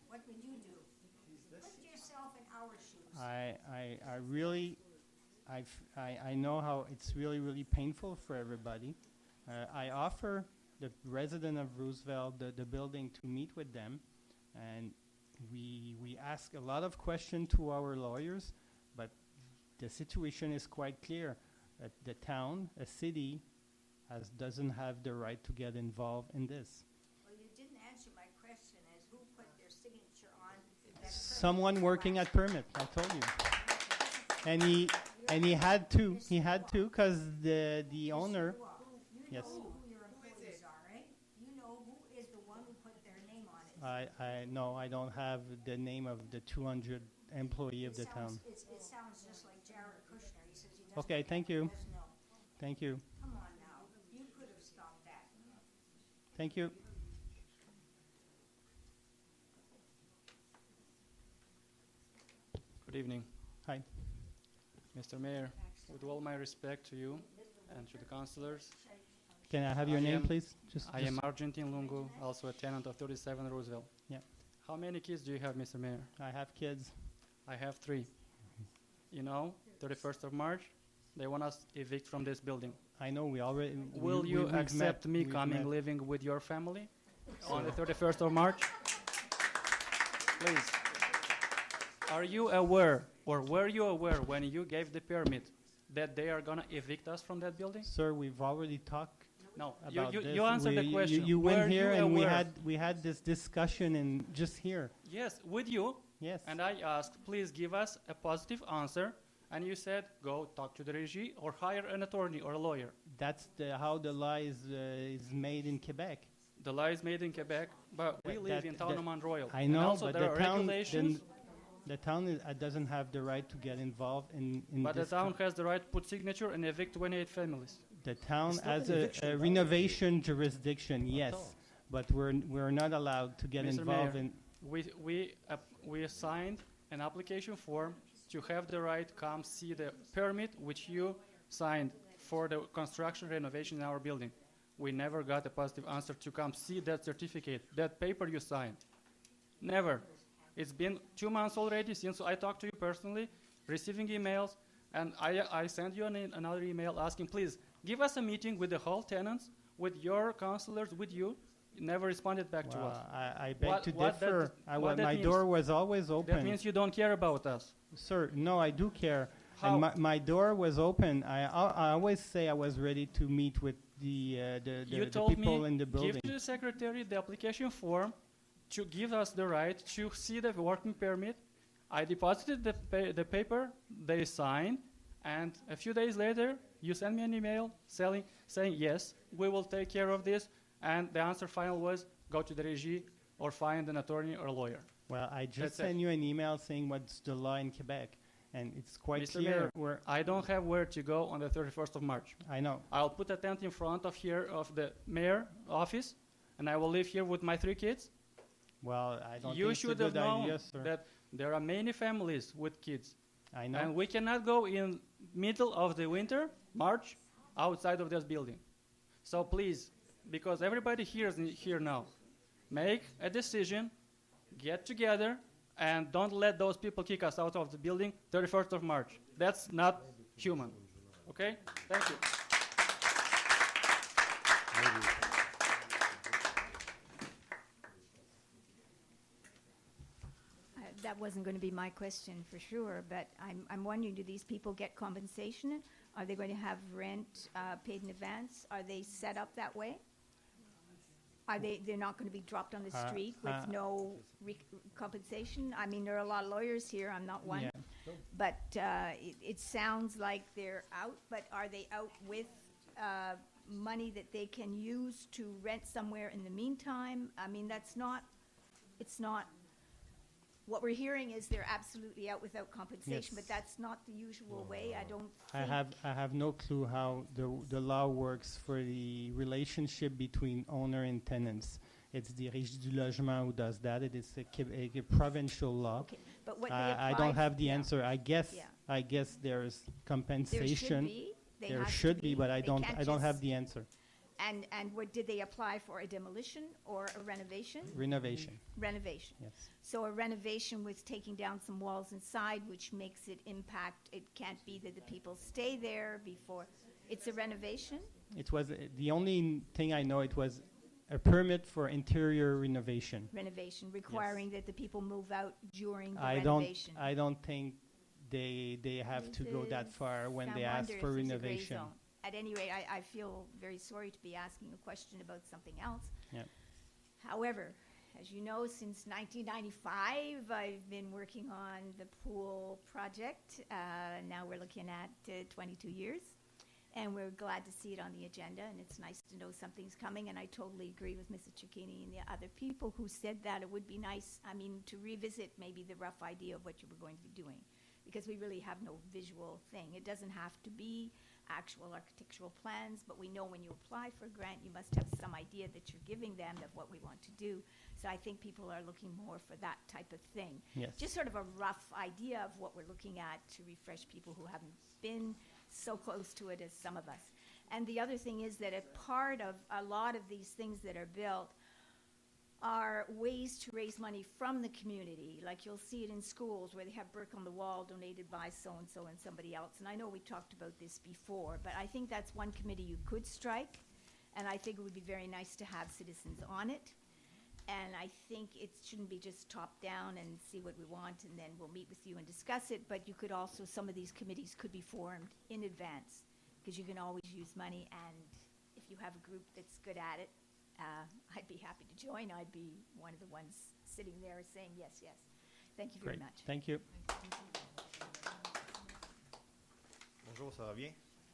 what would you do? Put yourself in our shoes. I really, I know how it's really painful for everybody. I offer the resident of Roosevelt the building to meet with them, and we ask a lot of questions to our lawyers, but the situation is quite clear. The town, a city, doesn't have the right to get involved in this. Well, you didn't answer my question as who put their signature on that permit. Someone working at permit, I told you. And he had to because the owner. Yes. You know who your employees are, right? You know who is the one who put their name on it. I don't have the name of the 200 employee of the town. It sounds just like Jared Kushner. He says he doesn't. Okay, thank you. Doesn't know. Thank you. Come on now. You could have stopped that. Thank you. Good evening. Hi. Mr. Mayor, with all my respect to you and to the councillors. Can I have your name, please? I am Argentine Lungu, also a tenant of 37 Roosevelt. Yeah. How many kids do you have, Mr. Mayor? I have kids. I have 3. You know, 31st of March, they want us evict from this building. I know we already. Will you we've accept met- me we've coming met. living with your family on the 31st of March? Please. Are you aware, or were you aware when you gave the permit that they are going to evict us from that building? Sir, we've already talked. No, about you this. answered the question. You Were went here you and aware? we had this discussion in just here. Yes, with you. Yes. And I asked, please give us a positive answer. And you said, go talk to the regie or hire an attorney or a lawyer. That's how the law is made in Quebec. The law is made in Quebec, but we live in town of Mount Royal. I And know, also but there the are town, regulations. the town doesn't have the right to get involved in But the this. town has the right to put signature and evict 28 families. The town It's not has an a eviction, right? renovation jurisdiction, yes, all. but we're not allowed to get Mr. involved Mayor, in. we signed an application form to have the right to come see the permit which you signed for the construction renovation in our building. We never got a positive answer to come see that certificate, that paper you signed. Never. It's been 2 months already since I talked to you personally, receiving emails, and I sent you another email asking, please, give us a meeting with the whole tenants, with your councillors, with you. You never responded back to us. Well, I beg What- to what that- differ. what that My means? door was always open. That means you don't care about us. Sir, no, I do care. How? And my door was open. I always say I was ready to meet with the You the told people me, in the building. give to the secretary the application form to give us the right to see the working permit. I deposited the paper, they signed, and a few days later, you sent me an email saying, yes, we will take care of this, and the answer final was, go to the regie or find an attorney or a lawyer. Well, I just That's it. sent you an email saying what's the law in Quebec, and it's quite Mr. clear. Mayor, Where I don't have where to go on the 31st of March. I know. I'll put a tent in front of here of the mayor office, and I will live here with my 3 kids. Well, I don't You think it's a should good have known idea, sir. that there are many families with kids. I know. And we cannot go in middle of the winter, March, outside of this building. So please, because everybody here is here now, make a decision, get together, and don't let those people kick us out of the building 31st of March. That's not human. Okay? Thank you. That wasn't going to be my question for sure, but I'm wondering, do these people get compensation? Are they going to have rent paid in advance? Are they set up that way? They're not going to be dropped on the Uh, street with no compensation? I mean, there are a lot of lawyers here, I'm not one. Yeah. But it sounds like they're out, but are they out with money that they can use to rent somewhere in the meantime? I mean, it's not, what we're hearing is they're absolutely out without compensation, Yes. but that's not the usual way, I don't I think. have no clue how the law works for the relationship between owner and tenants. It's the Régie du Logement who does that. It is a provincial law. Okay, but what they I apply don't have the yeah. answer. I guess there's compensation. There should be, but I don't have the answer. And what, did they apply for a demolition or a renovation? Renovation. Renovation. Yes. So a renovation with taking down some walls inside, which makes it impact, it can't be that the people stay there before. It's a renovation? It was the only thing I know. It was a permit for interior renovation. Renovation, requiring that the people move out during the I renovation. don't think they have to go that far when they I ask wonder for if there's a gray renovation. zone. At any rate, I feel very sorry to be asking a question about something else. Yeah. However, as you know, since 1995, I've been working on the pool project. Now we're looking at 22 years. And we're glad to see it on the agenda, and it's nice to know something's coming. And I totally agree with Mrs. Cicchini and the other people who said that it would be nice, I mean, to revisit maybe the rough idea of what you were going to be doing, because we really have no visual thing. It doesn't have to be actual architectural plans, but we know when you apply for a grant, you must have some idea that you're giving them of what we want to do. So I think people are looking more for that type of thing. Yes. Just sort of a rough idea of what we're looking at to refresh people who haven't been so close to it as some of us. And the other thing is that a part of a lot of these things that are built are ways to raise money from the community. Like you'll see it in schools where they have brick on the wall donated by so-and-so and somebody else. And I know we talked about this before, but I think that's one committee you could strike. And I think it would be very nice to have citizens on it. And I think it shouldn't be just top down and see what we want and then we'll meet with you and discuss it. But you could also, some of these committees could be formed in advance because you can always use money. And if you have a group that's good at it, I'd be happy to join. I'd be one of the ones sitting there saying yes, yes. Thank you very Great. much. Thank you. Bonjour, ça va bien?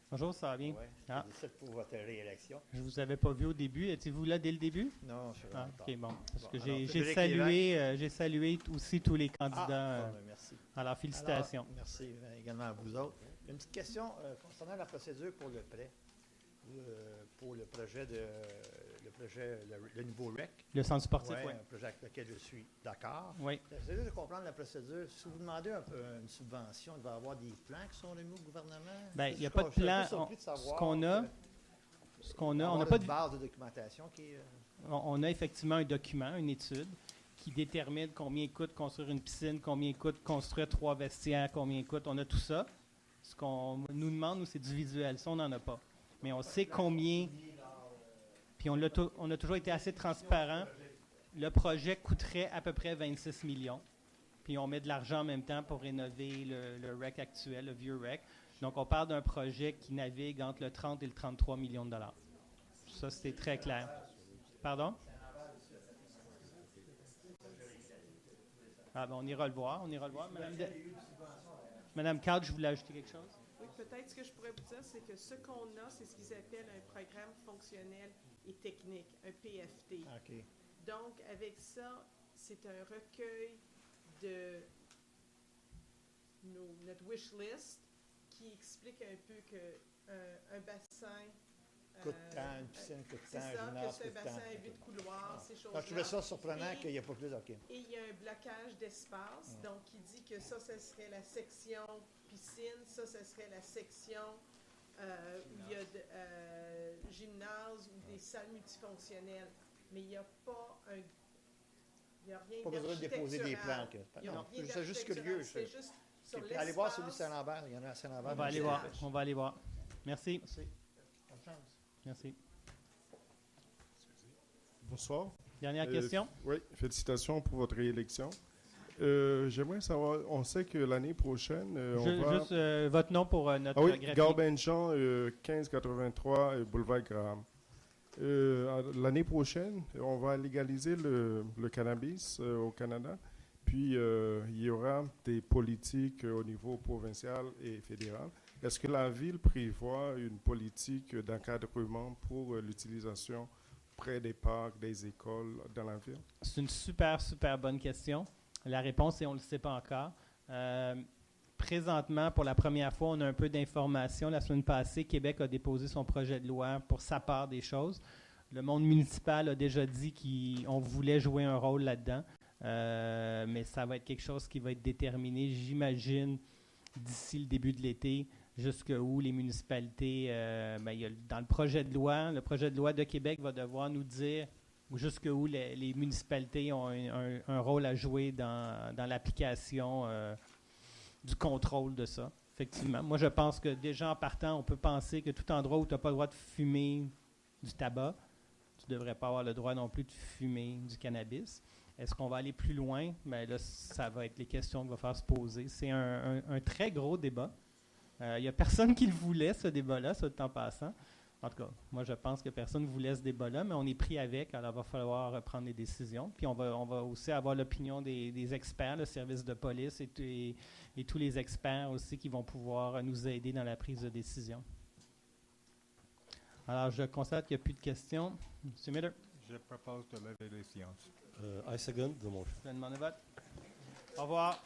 Bonjour, ça va bien? Ouais, Ah. félicite pour votre réélection. Je vous avais pas vu au début. Étiez-vous là dès le début? Non, je suis Ah, là. ok, bon. Parce que Bon, j'ai alors, Frédéric j'ai salué aussi tous les candidats. bon, ben, merci. Alors, félicitations. Alors, merci également à vous autres. Une petite question concernant la procédure pour le prêt, pour le projet le nouveau REC. Le centre sportif, Ouais, oui. un projet avec lequel je suis d'accord. Oui. J'essaie de comprendre la procédure. Si vous demandez une subvention, il va y avoir des plans qui sont remis au gouvernement? Ben, il n'y a Je pas de suis un peu plan. surpris de Ce savoir qu'on a, on n'a pas de base de documentation qui est... On a effectivement un document, une étude, qui détermine combien coûte construire une piscine, combien coûte construire 3 vestiaires, combien coûte. On a tout ça. Ce qu'on nous demande, nous, c'est du visuel. Ça, on n'en a pas. Mais on sait combien. Puis on a toujours été assez transparent. Le projet coûterait à peu près 26 millions. Puis on met de l'argent en même temps pour rénover le REC actuel, le vieux REC. Donc on parle d'un projet qui navigue entre le 30 et le 33 millions de dollars. Ça, c'était très clair. Pardon? Ah, ben on ira le voir. On ira le voir. Madame Couch, je voulais ajouter quelque chose? Oui, peut-être ce que je pourrais vous dire, c'est que ce qu'on a, c'est ce qu'ils appellent un programme fonctionnel et technique, un PFT. OK. Donc, avec ça, c'est un recueil de notre wish list qui explique un peu qu'un bassin Coûte tant, une piscine coûte tant, un gymnase c'est coûte ça, tant. que c'est un bassin, 8 couloirs, ces choses-là. Je trouvais ça surprenant qu'il n'y ait pas plus. OK. Et il y a un blocage d'espace, donc il dit que ça serait la section piscine, ça serait la section où il y a gymnase ou des salles multifonctionnelles. Mais il n'y a pas un... Il n'y a rien Pas besoin de déposer des plans. Non, c'est juste curieux. C'est juste sur l'espace. Allez voir celui de Saint-Lambert. Il y en a à Saint-Lambert. On va aller voir. On va aller voir. Merci. Merci. Bonne chance. Merci. Bonsoir. Dernière question. Oui, félicitations pour votre réélection. J'aimerais savoir, on sait que l'année prochaine, on va... Juste votre nom pour notre oui, graphique. Gare Benjean, 1583 Boulevard Graham. l'année prochaine, on va légaliser le cannabis au Canada. Puis, il y aura des politiques au niveau provincial et fédéral. Est-ce que la ville prévoit une politique d'encadrement pour l'utilisation près des parcs, des écoles dans la ville? C'est une super, super bonne question. La réponse est on ne le sait pas encore. Présentement, pour la première fois, on a un peu d'informations. La semaine passée, Québec a déposé son projet de loi pour sa part des choses. Le monde municipal a déjà dit qu'on voulait jouer un rôle là-dedans, mais ça va être quelque chose qui va être déterminé, j'imagine, d'ici le début de l'été, jusqu'où les municipalités, dans le projet de loi de Québec va devoir nous dire jusqu'où les municipalités ont un rôle à jouer dans l'application du contrôle de ça, effectivement. Moi, je pense que déjà en partant, on peut penser que tout endroit où tu n'as pas le droit de fumer du tabac, tu ne devrais pas avoir le droit non plus de fumer du cannabis. Est-ce qu'on va aller plus loin? Bien là, ça va être les questions qu'il va falloir se poser. C'est un très gros débat. Il n'y a personne qui le voulait, ce débat-là, ça, de temps passant. En tout cas, moi, je pense que personne ne voulait ce débat-là, mais on est pris avec, alors il va falloir prendre des décisions. Puis on va aussi avoir l'opinion des experts, le service de police et tous les experts aussi qui vont pouvoir nous aider dans la prise de décision. Alors, je constate qu'il n'y a plus de questions. M. Miller. Je propose de lever les séances. I second the motion. Je vais demander vote. Au revoir.